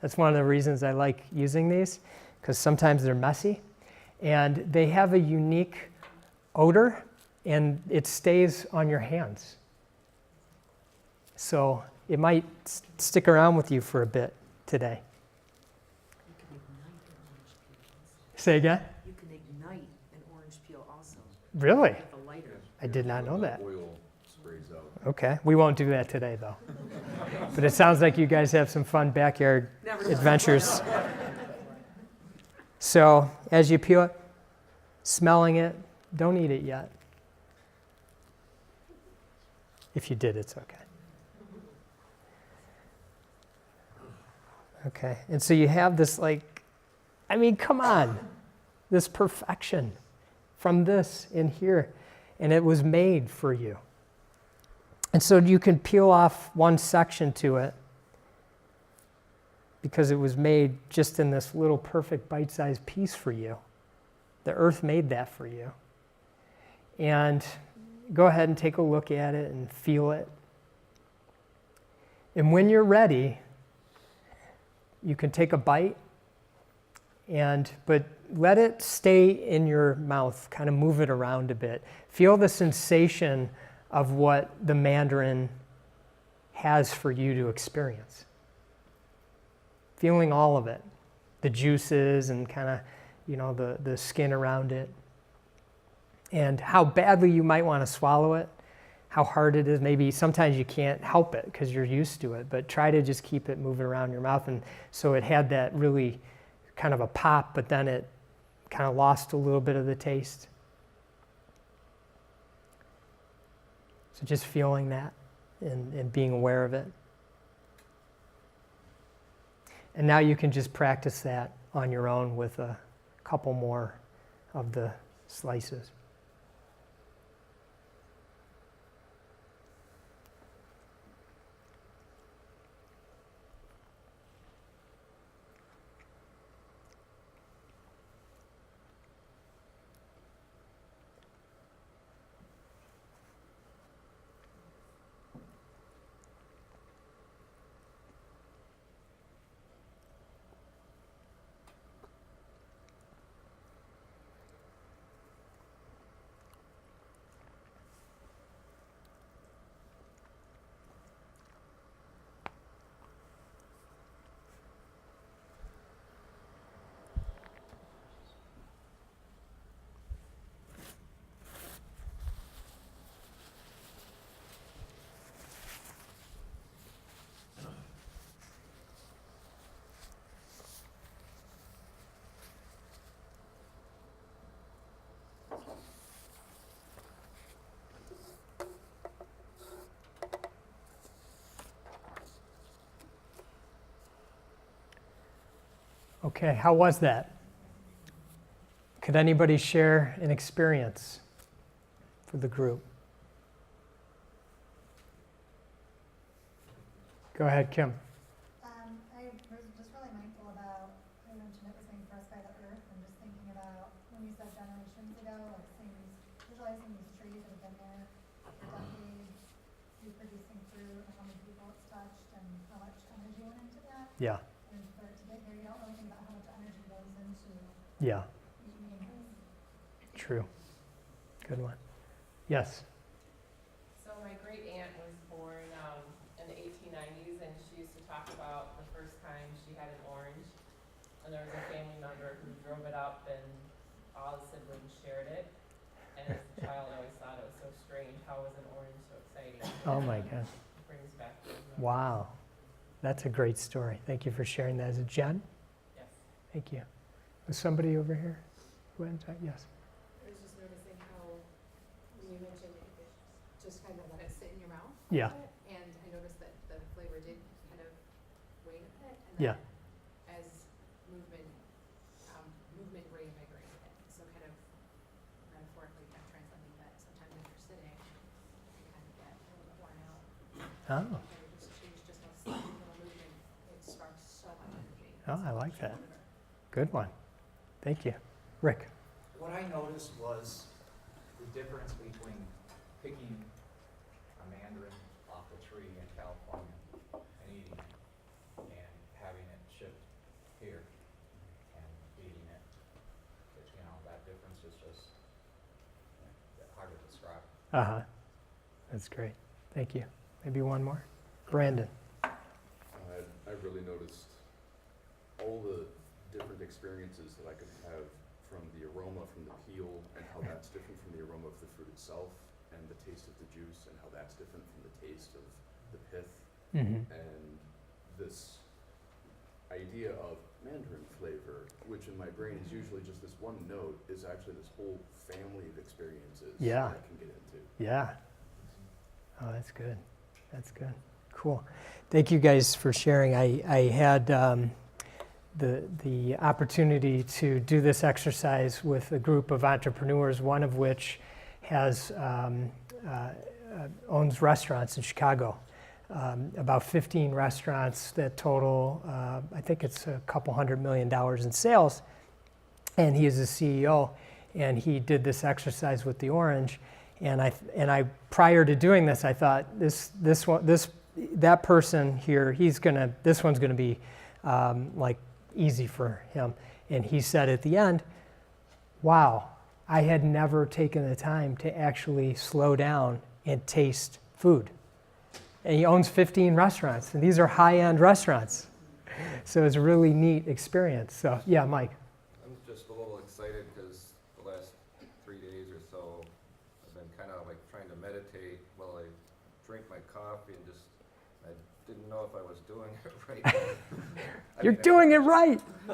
That's one of the reasons I like using these, because sometimes they're messy. And they have a unique odor, and it stays on your hands. So it might stick around with you for a bit today. You can ignite an orange peel. Say again? You can ignite an orange peel also Really? with a lighter. I did not know that. Oil sprays out. Okay, we won't do that today though. But it sounds like you guys have some fun backyard adventures. So as you peel it, smelling it, don't eat it yet. If you did, it's okay. Okay, and so you have this come on, this perfection from this in here, and it was made for you. And so you can peel off one section to it because it was made just in this little perfect bite-sized piece for you. The earth made that for you. And go ahead and take a look at it and feel it. And when you're ready, you can take a bite, but let it stay in your mouth, kind of move it around a bit. Feel the sensation of what the mandarin has for you to experience. Feeling all of it, the juices and kind of, the skin around it, and how badly you might want to swallow it, how hard it is. Maybe sometimes you can't help it because you're used to it, but try to just keep it moving around your mouth. And so it had that really kind of a pop, but then it kind of lost a little bit of the taste. So just feeling that and being aware of it. And now you can just practice that on your own with a couple more of the slices. Okay, how was that? Could anybody share an experience for the group? Go ahead, Kim. I was just really mindful about, I mentioned it was being pressed by the earth, and just thinking about when you said generations ago, like seeing these, visualizing these trees that have been there for decades, reproducing fruit, and how many people it's touched, and how much energy went into that. Yeah, And for it to get here, you don't really think about how much energy goes into yeah, eating. true. Good one. Yes. So my great aunt was born in the 1890s, and she used to talk about the first time she had an orange, and there was a family member who drove it up, and all the siblings shared it. And as a child, I always thought it was so strange. How was an orange so exciting? Oh my God. It brings back those memories. Wow. That's a great story. Thank you for sharing that. Is it Jen? Yes. Thank you. Was somebody over here? Who had that? Yes. I was just noticing how, when you mentioned it, just kind of let it sit in your mouth. a Yeah. bit, And I noticed that the flavor did kind of wane a bit. And Yeah. then as movement reinvigorated it. So kind of metaphorically kind of translating that sometimes if you're sitting, you kind of get a little bit worn out. Oh, Kind of just change just a slight little movement. It sparks so much energy. oh, I like that. Good one. Thank you. Rick. What I noticed was the difference between picking a mandarin off the tree in California and eating it, and having it shipped here and eating it. But, you know, that difference is just hard to describe. Uh-huh. That's great. Thank you. Maybe one more. Brandon. I really noticed all the different experiences that I could have from the aroma from the peel, and how that's different from the aroma of the fruit itself, and the taste of the juice, and how that's different from the taste of the pith. Mm-hmm. And this idea of mandarin flavor, which in my brain is usually just this one note, is actually this whole family of experiences Yeah. that I can get into. Yeah. Oh, that's good. That's good. Cool. Thank you guys for sharing. I had the opportunity to do this exercise with a group of entrepreneurs, one of which has owns restaurants in Chicago. About 15 restaurants that total, I think it's a couple $100 million in sales. And he is the CEO, and he did this exercise with the orange. And I prior to doing this, I thought that person here, this one's gonna be like easy for him. And he said at the end, wow, I had never taken the time to actually slow down and taste food. And he owns 15 restaurants, and these are high-end restaurants. So it's a really neat experience. So yeah, Mike. I'm just a little excited because the last 3 days or so, I've been kind of like trying to meditate while I drink my coffee, and just, I didn't know if I was doing it right. You're doing it right. Yeah,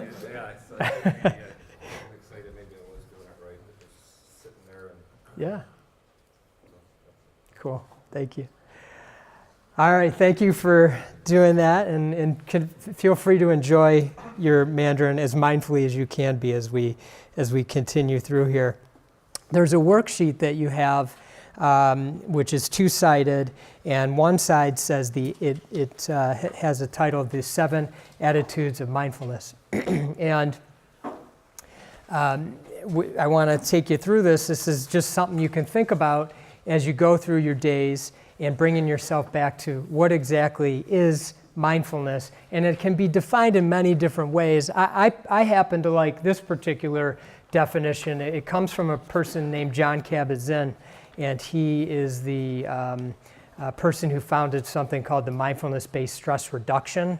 so I'm excited maybe I was doing it right, but just sitting there and. Yeah. Cool. Thank you. All right. Thank you for doing that, and feel free to enjoy your Mandarin as mindfully as you can be as we continue through here. There's a worksheet that you have, which is two-sided, and one side says it has a title, "The 7 Attitudes of Mindfulness," and I want to take you through this. This is just something you can think about as you go through your days and bringing yourself back to what exactly is mindfulness. And it can be defined in many different ways. I happen to like this particular definition. It comes from a person named John Kabat-Zinn, and he is the person who founded something called the mindfulness-based stress reduction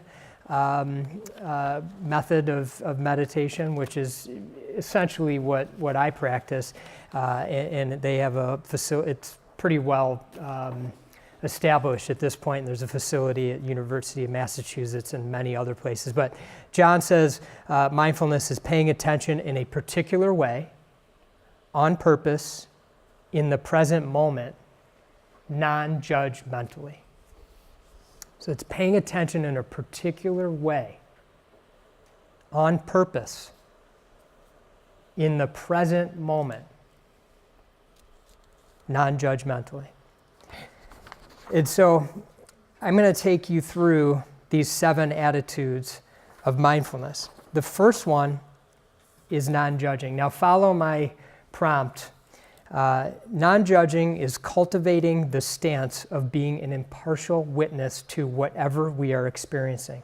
method of meditation, which is essentially what I practice. And they have a facility. It's pretty well established at this point. There's a facility at University of Massachusetts and many other places. But John says mindfulness is paying attention in a particular way, on purpose, in the present moment, non-judgmentally. So it's paying attention in a particular way, on purpose in the present moment, non-judgmentally. And so I'm going to take you through these 7 attitudes of mindfulness. The first one is non-judging. Now follow my prompt. Non-judging is cultivating the stance of being an impartial witness to whatever we are experiencing,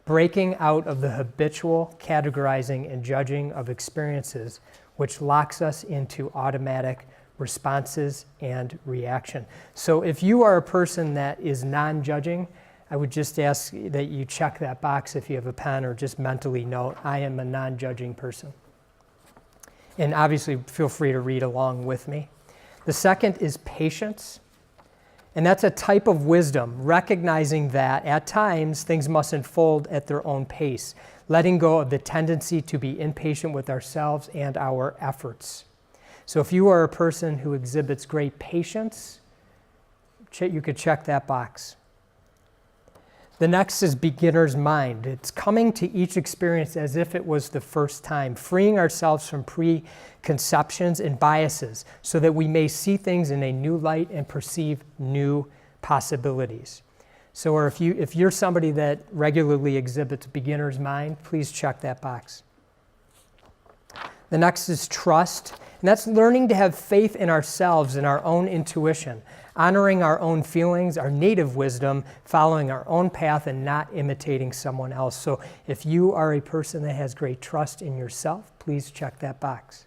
breaking out of the habitual categorizing and judging of experiences, which locks us into automatic responses and reaction. So if you are a person that is non-judging, I would just ask that you check that box if you have a pen, or just mentally note, I am a non-judging person. And obviously feel free to read along with me. The second is patience. And that's a type of wisdom, recognizing that at times things must unfold at their own pace, letting go of the tendency to be impatient with ourselves and our efforts. So if you are a person who exhibits great patience, you could check that box. The next is beginner's mind. It's coming to each experience as if it was the first time, freeing ourselves from preconceptions and biases so that we may see things in a new light and perceive new possibilities. So or if you're somebody that regularly exhibits beginner's mind, please check that box. The next is trust, and that's learning to have faith in ourselves and our own intuition, honoring our own feelings, our native wisdom, following our own path and not imitating someone else. So if you are a person that has great trust in yourself, please check that box.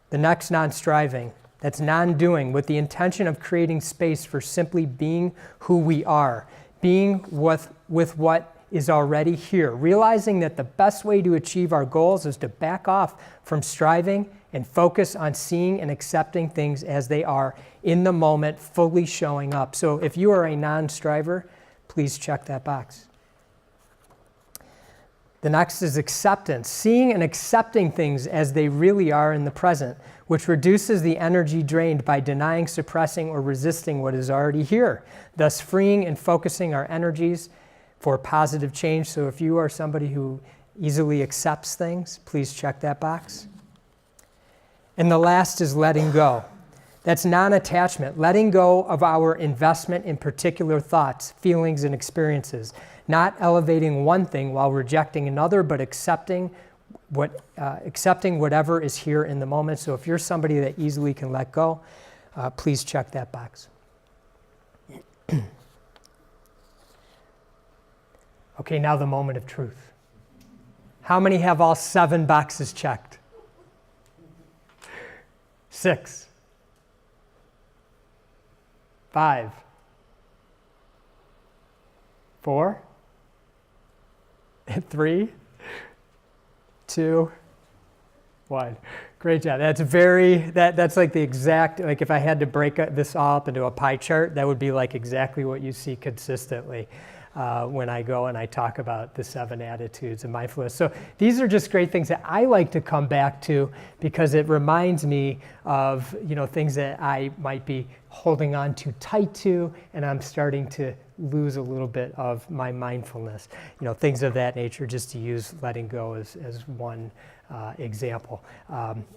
The next, non-striving. That's non-doing with the intention of creating space for simply being who we are, being with what is already here, realizing that the best way to achieve our goals is to back off from striving and focus on seeing and accepting things as they are in the moment, fully showing up. So if you are a non-striver, please check that box. The next is acceptance, seeing and accepting things as they really are in the present, which reduces the energy drained by denying, suppressing, or resisting what is already here, thus freeing and focusing our energies for positive change. So if you are somebody who easily accepts things, please check that box. And the last is letting go. That's non-attachment, letting go of our investment in particular thoughts, feelings, and experiences, not elevating one thing while rejecting another, but accepting whatever is here in the moment. So if you're somebody that easily can let go, please check that box. Okay, now the moment of truth. How many have all 7 boxes checked? 6. 5. 4. 3. 2. 1. Great job. That's that's like the exact, like if I had to break this all up into a pie chart, that would be like exactly what you see consistently when I go and I talk about the 7 attitudes of mindfulness. So these are just great things that I like to come back to because it reminds me of things that I might be holding on too tight to, and I'm starting to lose a little bit of my mindfulness. Things of that nature, just to use letting go as one example.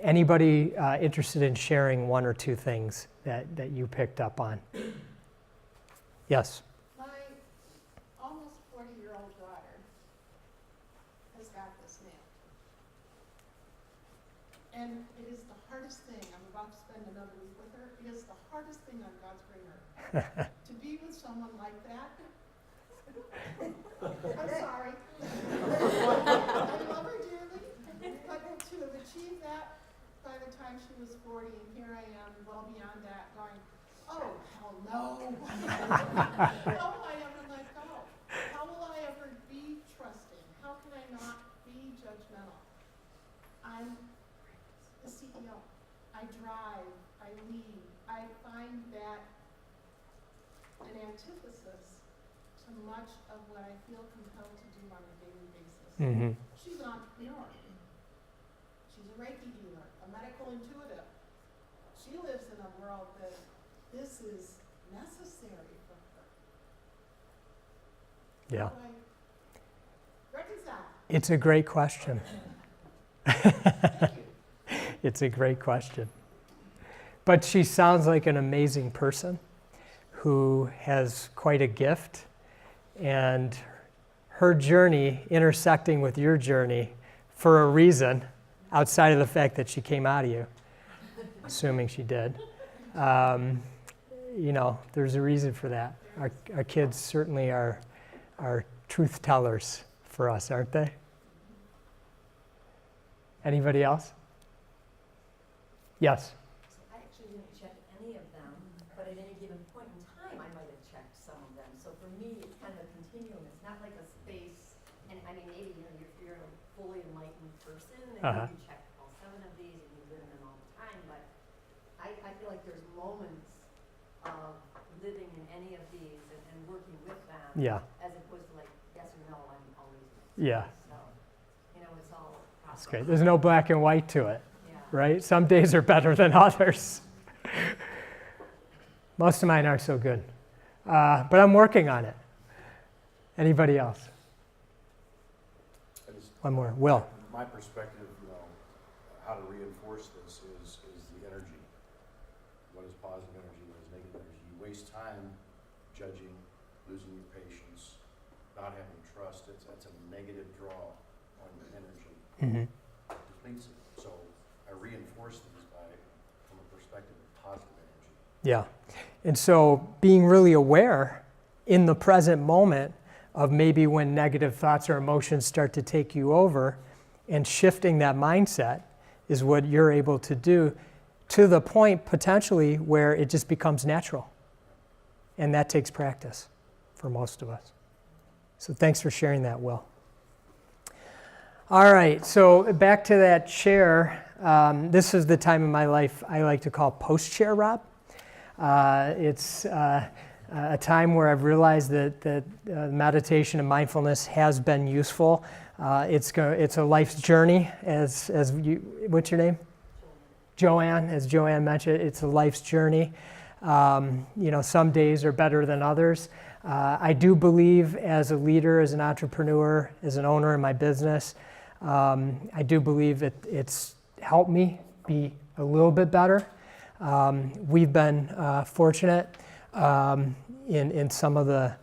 Anybody interested in sharing 1 or 2 things that you picked up on? Yes. My almost 40-year-old daughter has got this nail. And it is the hardest thing. I'm about to spend another week with her. It is the hardest thing on God's green earth. To be with someone like that. I'm sorry. I love her dearly. But to have achieved that by the time she was 40, and here I am, well beyond that, going, oh, hell no. How will I ever let go? How will I ever be trusting? How can I not be judgmental? I'm the CEO. I drive. I lead. I find that an antithesis to much of what I feel compelled to do on a daily basis. Mm-hmm. She's an entrepreneur. She's a Reiki healer, a medical intuitive. She lives in a world that this is necessary for her. Yeah. How do I reconcile? It's a great question. It's a great question. But she sounds like an amazing person who has quite a gift, and her journey intersecting with your journey for a reason outside of the fact that she came out of you, assuming she did. There's a reason for that. Our kids certainly are truth tellers for us, aren't they? Anybody else? Yes. I actually didn't check any of them, but at any given point in time, I might have checked some of them. So for me, it's kind of a continuum. It's not like a space, and I mean, maybe you're a fully enlightened person, and you check all 7 of these, and you live in them all the time. But I feel like there's moments of living in any of these and working with them, as opposed to like yes or no. I'm always Yeah. So it's all possible. That's great. There's no black and white to it. Yeah. Right? Some days are better than others. Most of mine aren't so good. But I'm working on it. Anybody else? One more. Will. My perspective, how to reinforce this is the energy. What is positive energy? What is negative energy? You waste time judging, losing your patience, not having trust. That's a negative draw on your energy. Mm-hmm. Depletes it. So I reinforce these from a perspective of positive energy. Yeah. And so being really aware in the present moment of maybe when negative thoughts or emotions start to take you over, and shifting that mindset is what you're able to do, to the point potentially where it just becomes natural. And that takes practice for most of us. So thanks for sharing that, Will. All right, so back to that chair. This is the time in my life I like to call post-chair Rob. It's a time where I've realized that meditation and mindfulness has been useful. It's a life's journey, as what's your name? Joanne. As Joanne mentioned, it's a life's journey. Some days are better than others. I do believe, as a leader, as an entrepreneur, as an owner in my business, I do believe it's helped me be a little bit better. We've been fortunate in some of the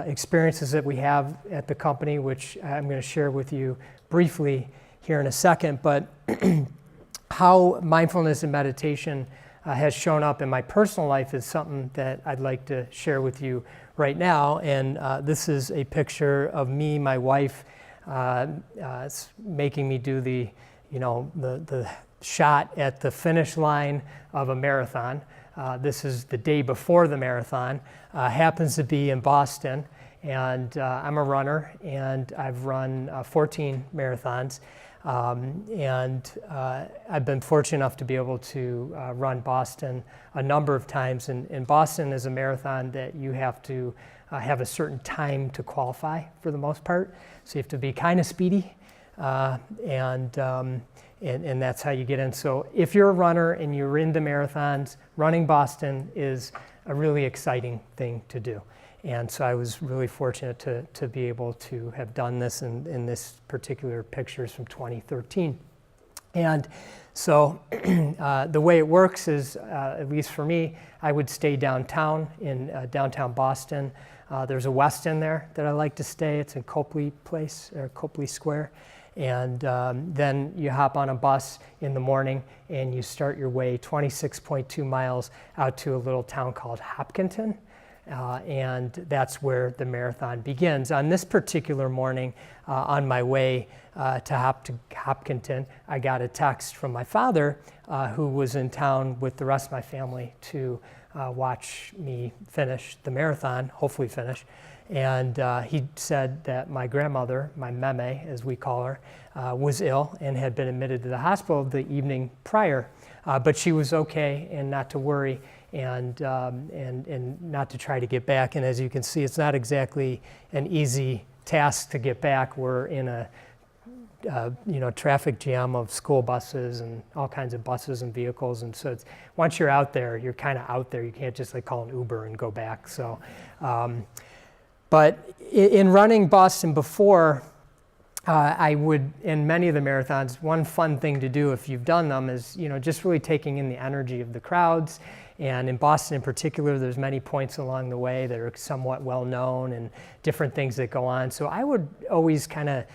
experiences that we have at the company, which I'm going to share with you briefly here in a second, but how mindfulness and meditation has shown up in my personal life is something that I'd like to share with you right now. And this is a picture of me, my wife, making me do the shot at the finish line of a marathon. This is the day before the marathon. Happens to be in Boston, and I'm a runner, and I've run 14 marathons. And I've been fortunate enough to be able to run Boston a number of times. And Boston is a marathon that you have to have a certain time to qualify for the most part. So you have to be kind of speedy, and that's how you get in. So if you're a runner and you're into marathons, running Boston is a really exciting thing to do. And so I was really fortunate to be able to have done this, in this particular picture is from 2013. And so the way it works is, at least for me, I would stay downtown in downtown Boston. There's a Westin there that I like to stay. It's in Copley Place, or Copley Square. And then you hop on a bus in the morning and you start your way 26.2 miles out to a little town called Hopkinton. And that's where the marathon begins. On this particular morning, on my way to Hopkinton, I got a text from my father, who was in town with the rest of my family to watch me finish the marathon, hopefully finish. And he said that my grandmother, my meme, as we call her, was ill and had been admitted to the hospital the evening prior. But she was okay, and not to worry, and not to try to get back. And as you can see, it's not exactly an easy task to get back. We're in a traffic jam of school buses and all kinds of buses and vehicles. And so once you're out there, you're kind of out there. You can't just call an Uber and go back. So, but in running Boston before, I would, in many of the marathons, one fun thing to do if you've done them is, just really taking in the energy of the crowds. And in Boston in particular, there's many points along the way that are somewhat well known and different things that go on. So I would always kind of,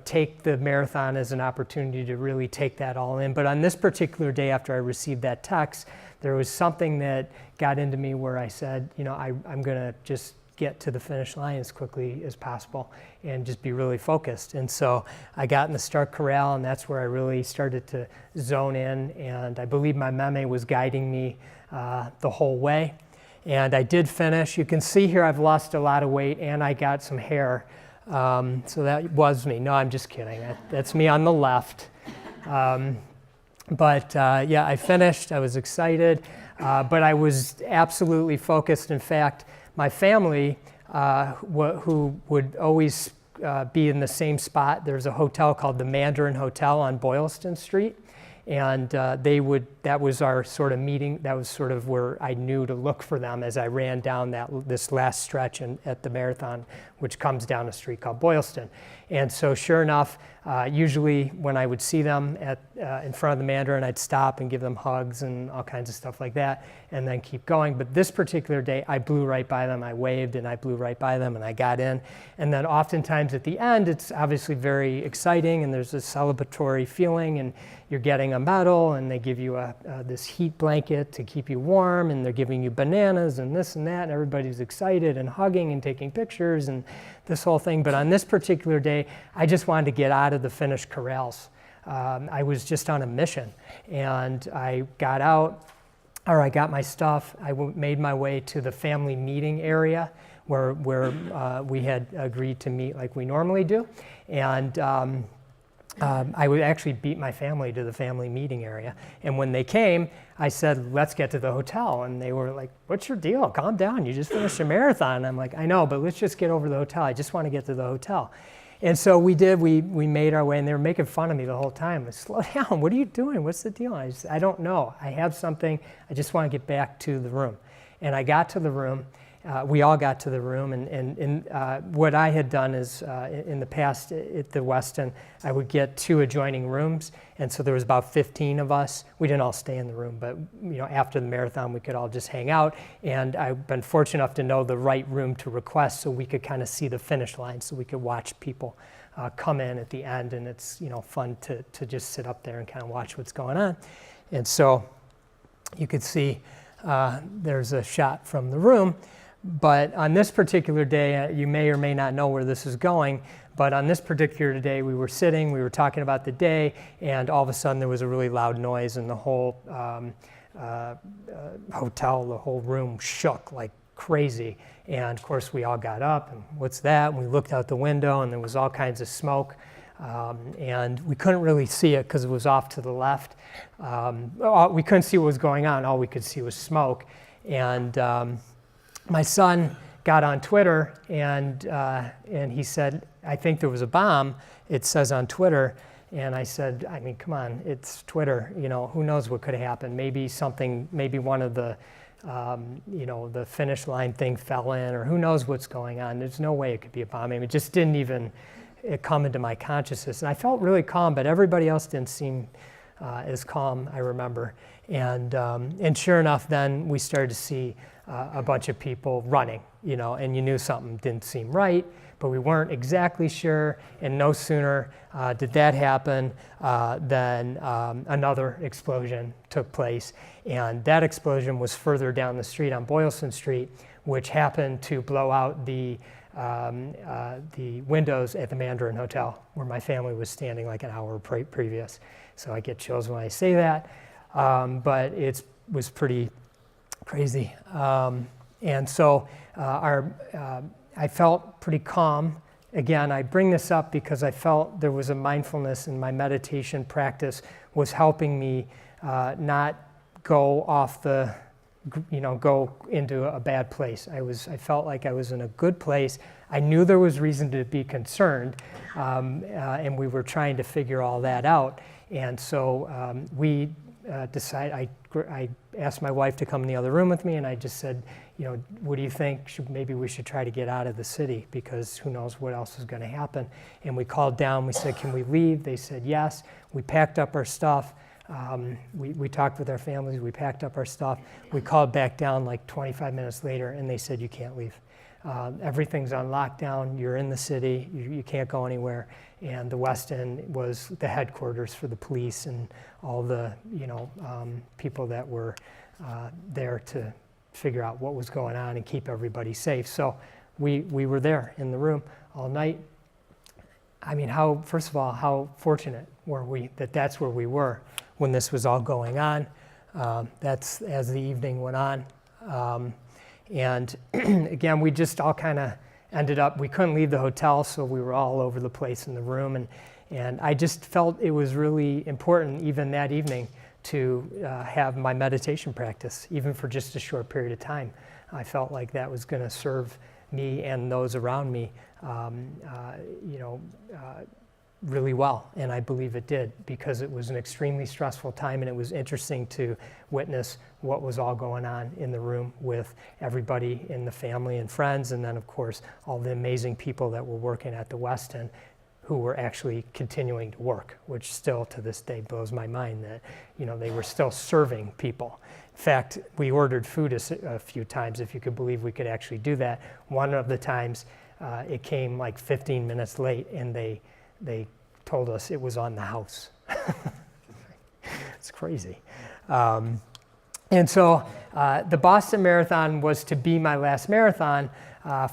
take the marathon as an opportunity to really take that all in. But on this particular day after I received that text, there was something that got into me where I said, I'm going to just get to the finish line as quickly as possible and just be really focused. And so I got in the start corral, and that's where I really started to zone in. And I believe my meme was guiding me the whole way. And I did finish. You can see here I've lost a lot of weight, and I got some hair. So that was me. No, I'm just kidding. That's me on the left. But I finished. I was excited, but I was absolutely focused. In fact, my family, who would always be in the same spot, there's a hotel called the Mandarin Hotel on Boylston Street, and that was our sort of meeting. That was sort of where I knew to look for them as I ran down this last stretch at the marathon, which comes down a street called Boylston. And so sure enough, usually when I would see them in front of the Mandarin, I'd stop and give them hugs and all kinds of stuff like that, and then keep going. But this particular day, I blew right by them. I waved and I blew right by them, and I got in. And then oftentimes at the end, it's obviously very exciting, and there's a celebratory feeling, and you're getting a medal, and they give you this heat blanket to keep you warm, and they're giving you bananas and this and that, and everybody's excited and hugging and taking pictures and this whole thing. But on this particular day, I just wanted to get out of the finished corrals. I was just on a mission, and I got out, or I got my stuff. I made my way to the family meeting area where we had agreed to meet like we normally do. And I would actually beat my family to the family meeting area. And when they came, I said, let's get to the hotel. And they were like, what's your deal? Calm down. You just finished a marathon. And I'm like, I know, but let's just get over to the hotel. I just want to get to the hotel. And so we did. We made our way, and they were making fun of me the whole time. Slow down. What are you doing? What's the deal? I don't know. I have something. I just want to get back to the room. And I got to the room. We all got to the room, and what I had done is in the past at the Westin, I would get 2 adjoining rooms, and so there was about 15 of us. We didn't all stay in the room, but after the marathon, we could all just hang out, and I've been fortunate enough to know the right room to request so we could kind of see the finish line, so we could watch people come in at the end, and it's fun to just sit up there and kind of watch what's going on. And so you could see there's a shot from the room. But on this particular day, you may or may not know where this is going, but on this particular day, we were sitting, we were talking about the day, and all of a sudden there was a really loud noise, and the whole hotel, the whole room shook like crazy. And of course, we all got up, and what's that? And we looked out the window, and there was all kinds of smoke. And we couldn't really see it because it was off to the left. We couldn't see what was going on. All we could see was smoke. And my son got on Twitter, and he said, I think there was a bomb. It says on Twitter. And I said, I mean, come on, it's Twitter. Who knows what could have happened? Maybe one of the, the finish line thing fell in, or who knows what's going on. There's no way it could be a bomb. I mean, it just didn't even come into my consciousness. And I felt really calm, but everybody else didn't seem as calm, I remember. And sure enough, then we started to see a bunch of people running, and you knew something didn't seem right, but we weren't exactly sure. And no sooner did that happen than another explosion took place. And that explosion was further down the street on Boylston Street, which happened to blow out the windows at the Mandarin Hotel, where my family was standing like an hour previous. So I get chills when I say that, but it was pretty crazy. And so I felt pretty calm. Again, I bring this up because I felt there was a mindfulness in my meditation practice was helping me not go off go into a bad place. I felt like I was in a good place. I knew there was reason to be concerned, and we were trying to figure all that out. And so we decided, I I asked my wife to come in the other room with me, and I just said, you know, what do you think? Maybe we should try to get out of the city, because who knows what else is going to happen. And we called down. We said, can we leave? They said yes. We packed up our stuff. We talked with our families. We packed up our stuff. We called back down like 25 minutes later, and they said, you can't leave. Everything's on lockdown. You're in the city. You can't go anywhere. And the West End was the headquarters for the police and all the, you know, people that were there to figure out what was going on and keep everybody safe. So we were there in the room all night. I mean, first of all, how fortunate were we that that's where we were when this was all going on. That's as the evening went on. And again, we just all kind of ended up, we couldn't leave the hotel, so we were all over the place in the room. And I just felt it was really important, even that evening, to have my meditation practice, even for just a short period of time. I felt like that was going to serve me and those around me, really well, and I believe it did, because it was an extremely stressful time, and it was interesting to witness what was all going on in the room with everybody in the family and friends, and then of course all the amazing people that were working at the West End who were actually continuing to work, which still to this day blows my mind that, you know, they were still serving people. In fact, we ordered food a few times, if you could believe we could actually do that. One of the times it came like 15 minutes late, and they told us it was on the house. It's crazy. And so the Boston Marathon was to be my last marathon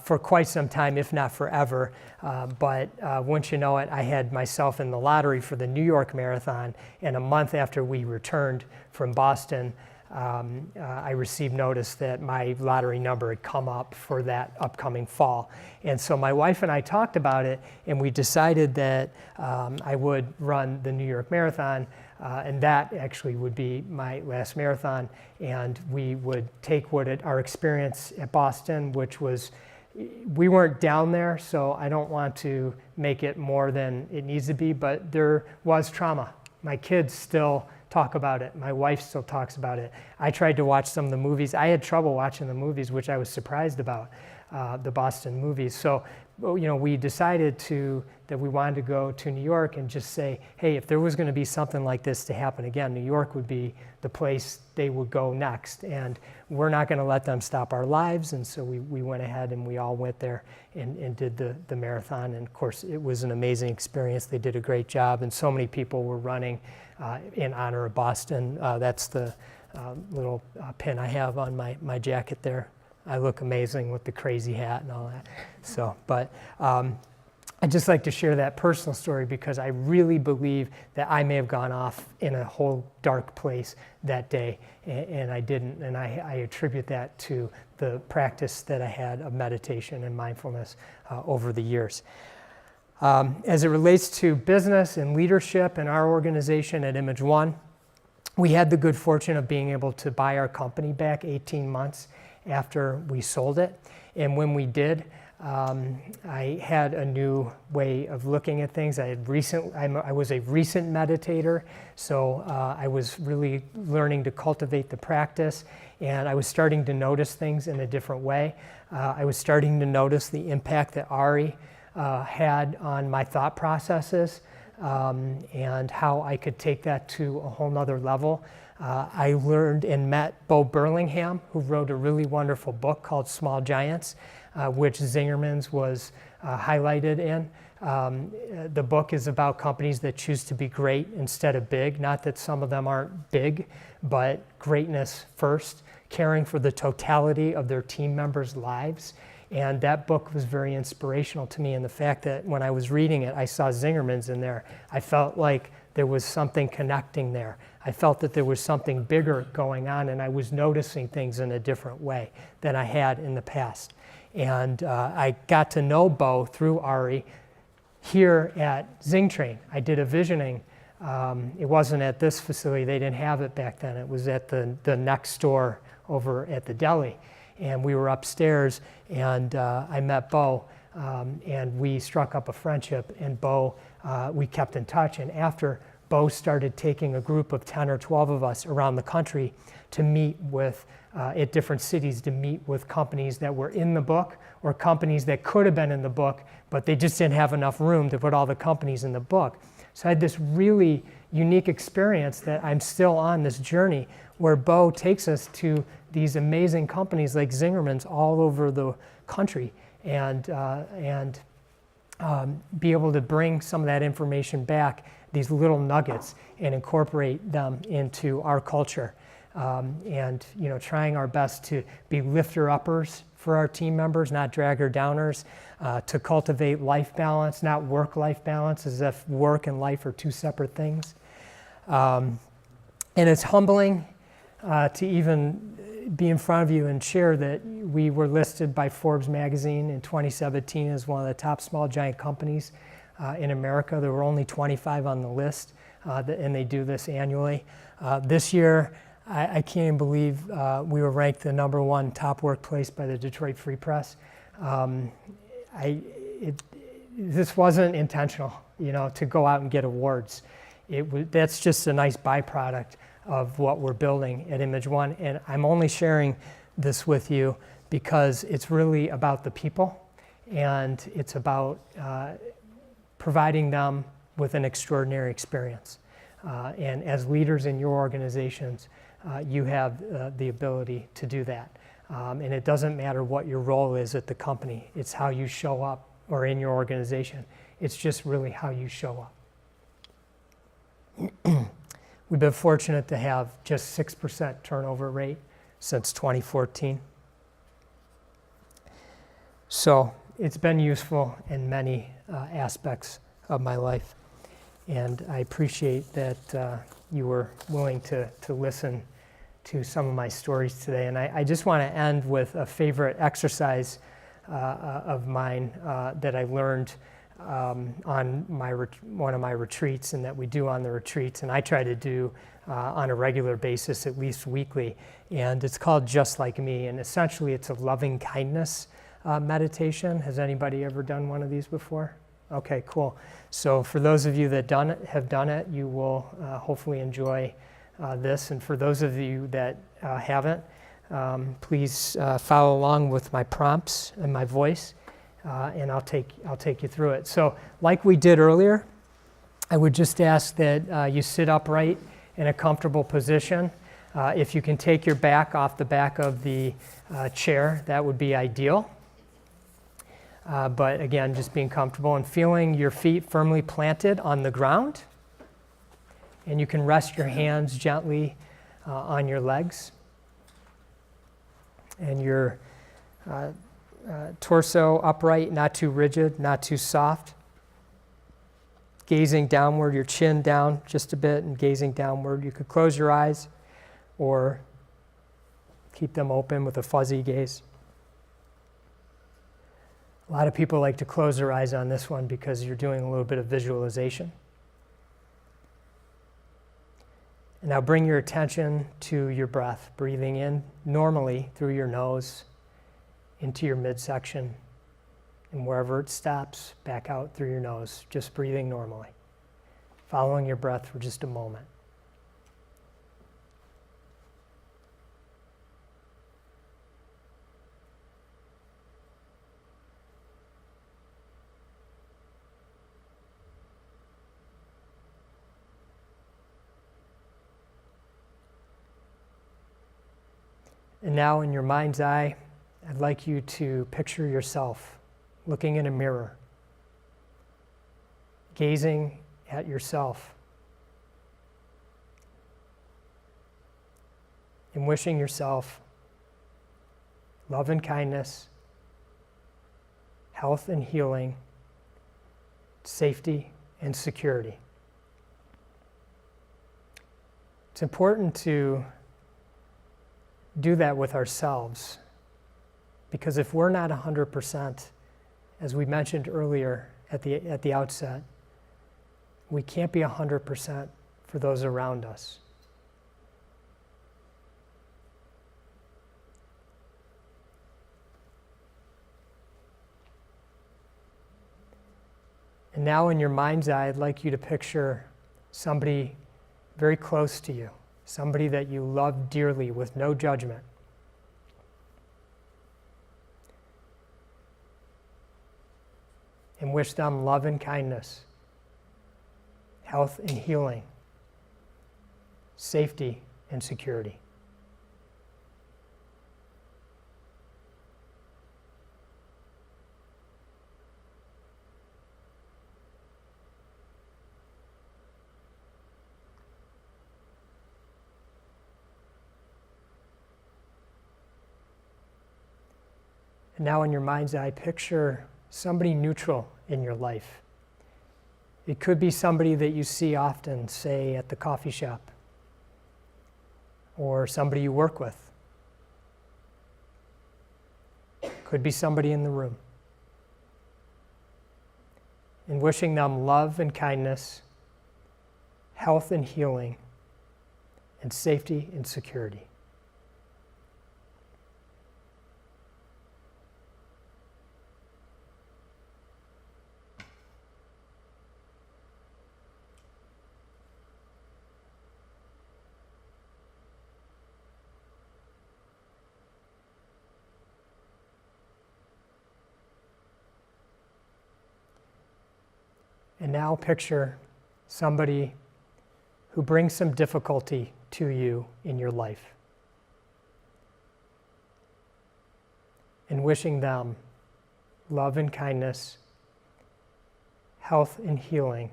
for quite some time, if not forever. But once you know it, I had myself in the lottery for the New York Marathon, and a month after we returned from Boston, I received notice that my lottery number had come up for that upcoming fall. And so my wife and I talked about it, and we decided that I would run the New York Marathon, and that actually would be my last marathon. And we would take our experience at Boston, which was, we weren't down there, so I don't want to make it more than it needs to be, but there was trauma. My kids still talk about it. My wife still talks about it. I tried to watch some of the movies. I had trouble watching the movies, which I was surprised about, the Boston movies. So, you know, we decided that we wanted to go to New York and just say, hey, if there was going to be something like this to happen again, New York would be the place they would go next. And we're not going to let them stop our lives. And so we went ahead and we all went there and did the marathon. And of course, it was an amazing experience. They did a great job, and so many people were running in honor of Boston. That's the little pin I have on my jacket there. I look amazing with the crazy hat and all that. So, but I'd just like to share that personal story, because I really believe that I may have gone off in a whole dark place that day, and I didn't. And I attribute that to the practice that I had of meditation and mindfulness over the years. As it relates to business and leadership in our organization at imageOne, we had the good fortune of being able to buy our company back 18 months after we sold it. And when we did, I had a new way of looking at things. I was a recent meditator, so I was really learning to cultivate the practice, and I was starting to notice things in a different way. I was starting to notice the impact that Ari had on my thought processes, and how I could take that to a whole nother level. I learned and met Bo Burlingham, who wrote a really wonderful book called Small Giants, which Zingerman's was highlighted in. The book is about companies that choose to be great instead of big. Not that some of them aren't big, but greatness first, caring for the totality of their team members' lives. And that book was very inspirational to me, and the fact that when I was reading it, I saw Zingerman's in there. I felt like there was something connecting there. I felt that there was something bigger going on, and I was noticing things in a different way than I had in the past. And I got to know Bo through Ari here at ZingTrain. I did a visioning. It wasn't at this facility. They didn't have it back then. It was at the next door over at the deli. And we were upstairs, and I met Bo, and we struck up a friendship. And Bo, we kept in touch. And after Bo started taking a group of 10 or 12 of us around the country to meet with, at different cities, to meet with companies that were in the book or companies that could have been in the book, but they just didn't have enough room to put all the companies in the book. So I had this really unique experience that I'm still on this journey where Bo takes us to these amazing companies like Zingerman's all over the country and be able to bring some of that information back, these little nuggets, and incorporate them into our culture. And trying our best to be lifter-uppers for our team members, not dragger-downers, to cultivate life balance, not work-life balance, as if work and life are two separate things. And it's humbling to even be in front of you and share that we were listed by Forbes magazine in 2017 as one of the top small giant companies in America. There were only 25 on the list, and they do this annually. This year, I can't even believe we were ranked the -- 1 top workplace by the Detroit Free Press. This wasn't intentional, to go out and get awards. That's just a nice byproduct of what we're building at imageOne. And I'm only sharing this with you because it's really about the people, and it's about providing them with an extraordinary experience. And as leaders in your organizations, you have the ability to do that. And it doesn't matter what your role is at the company. It's how you show up, or in your organization. It's just really how you show up. We've been fortunate to have just 6% turnover rate since 2014. So it's been useful in many aspects of my life. And I appreciate that you were willing to listen to some of my stories today. And I just want to end with a favorite exercise of mine that I learned on one of my retreats, and that we do on the retreats, and I try to do on a regular basis, at least weekly. And it's called Just Like Me, and essentially it's a loving kindness meditation. Has anybody ever done one of these before? Okay, cool. So for those of you that have done it, you will hopefully enjoy this. And for those of you that haven't, please follow along with my prompts and my voice, and I'll take you through it. So like we did earlier, I would just ask that you sit upright in a comfortable position. If you can take your back off the back of the chair, that would be ideal. But again, just being comfortable and feeling your feet firmly planted on the ground. And you can rest your hands gently on your legs. And your torso upright, not too rigid, not too soft. Gazing downward, your chin down just a bit and gazing downward. You could close your eyes or keep them open with a fuzzy gaze. A lot of people like to close their eyes on this one because you're doing a little bit of visualization. And now bring your attention to your breath, breathing in normally through your nose into your midsection, and wherever it stops, back out through your nose, just breathing normally, following your breath for just a moment. And now in your mind's eye, I'd like you to picture yourself looking in a mirror, gazing at yourself, and wishing yourself love and kindness, health and healing, safety and security. It's important to do that with ourselves, because if we're not 100%, as we mentioned earlier at the outset, we can't be 100% for those around us. And now in your mind's eye, I'd like you to picture somebody very close to you, somebody that you love dearly with no judgment. And wish them love and kindness, health and healing, safety and security. And now in your mind's eye, picture somebody neutral in your life. It could be somebody that you see often, say at the coffee shop, or somebody you work with. Could be somebody in the room. And wishing them love and kindness, health and healing, and safety and security. And now picture somebody who brings some difficulty to you in your life. And wishing them love and kindness, health and healing,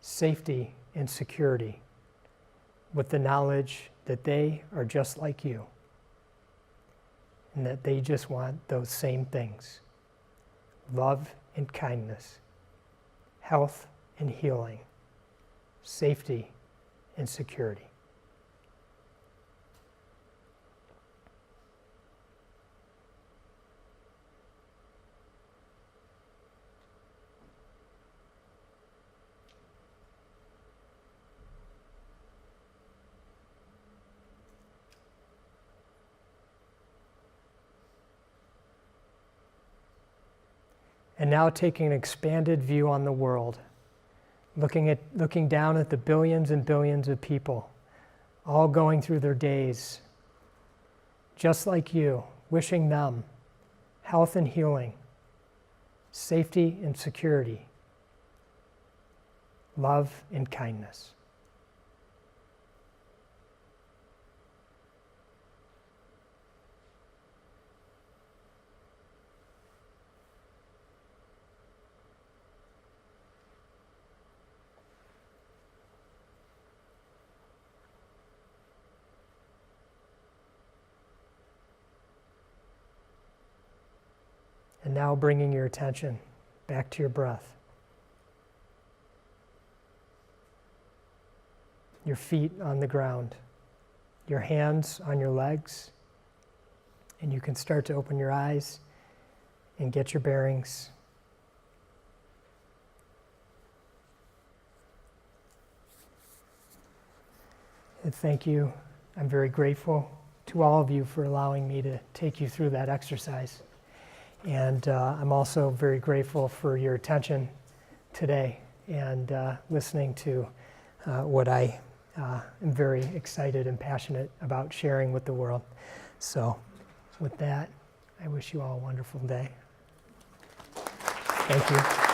safety and security, with the knowledge that they are just like you and that they just want those same things: love and kindness, health and healing, safety and security. And now taking an expanded view on the world, looking down at the billions and billions of people, all going through their days, just like you, wishing them health and healing, safety and security, love and kindness. And now bringing your attention back to your breath. Your feet on the ground, your hands on your legs, and you can start to open your eyes and get your bearings. And thank you. I'm very grateful to all of you for allowing me to take you through that exercise. And I'm also very grateful for your attention today and listening to what I am very excited and passionate about sharing with the world. So with that, I wish you all a wonderful day. Thank you.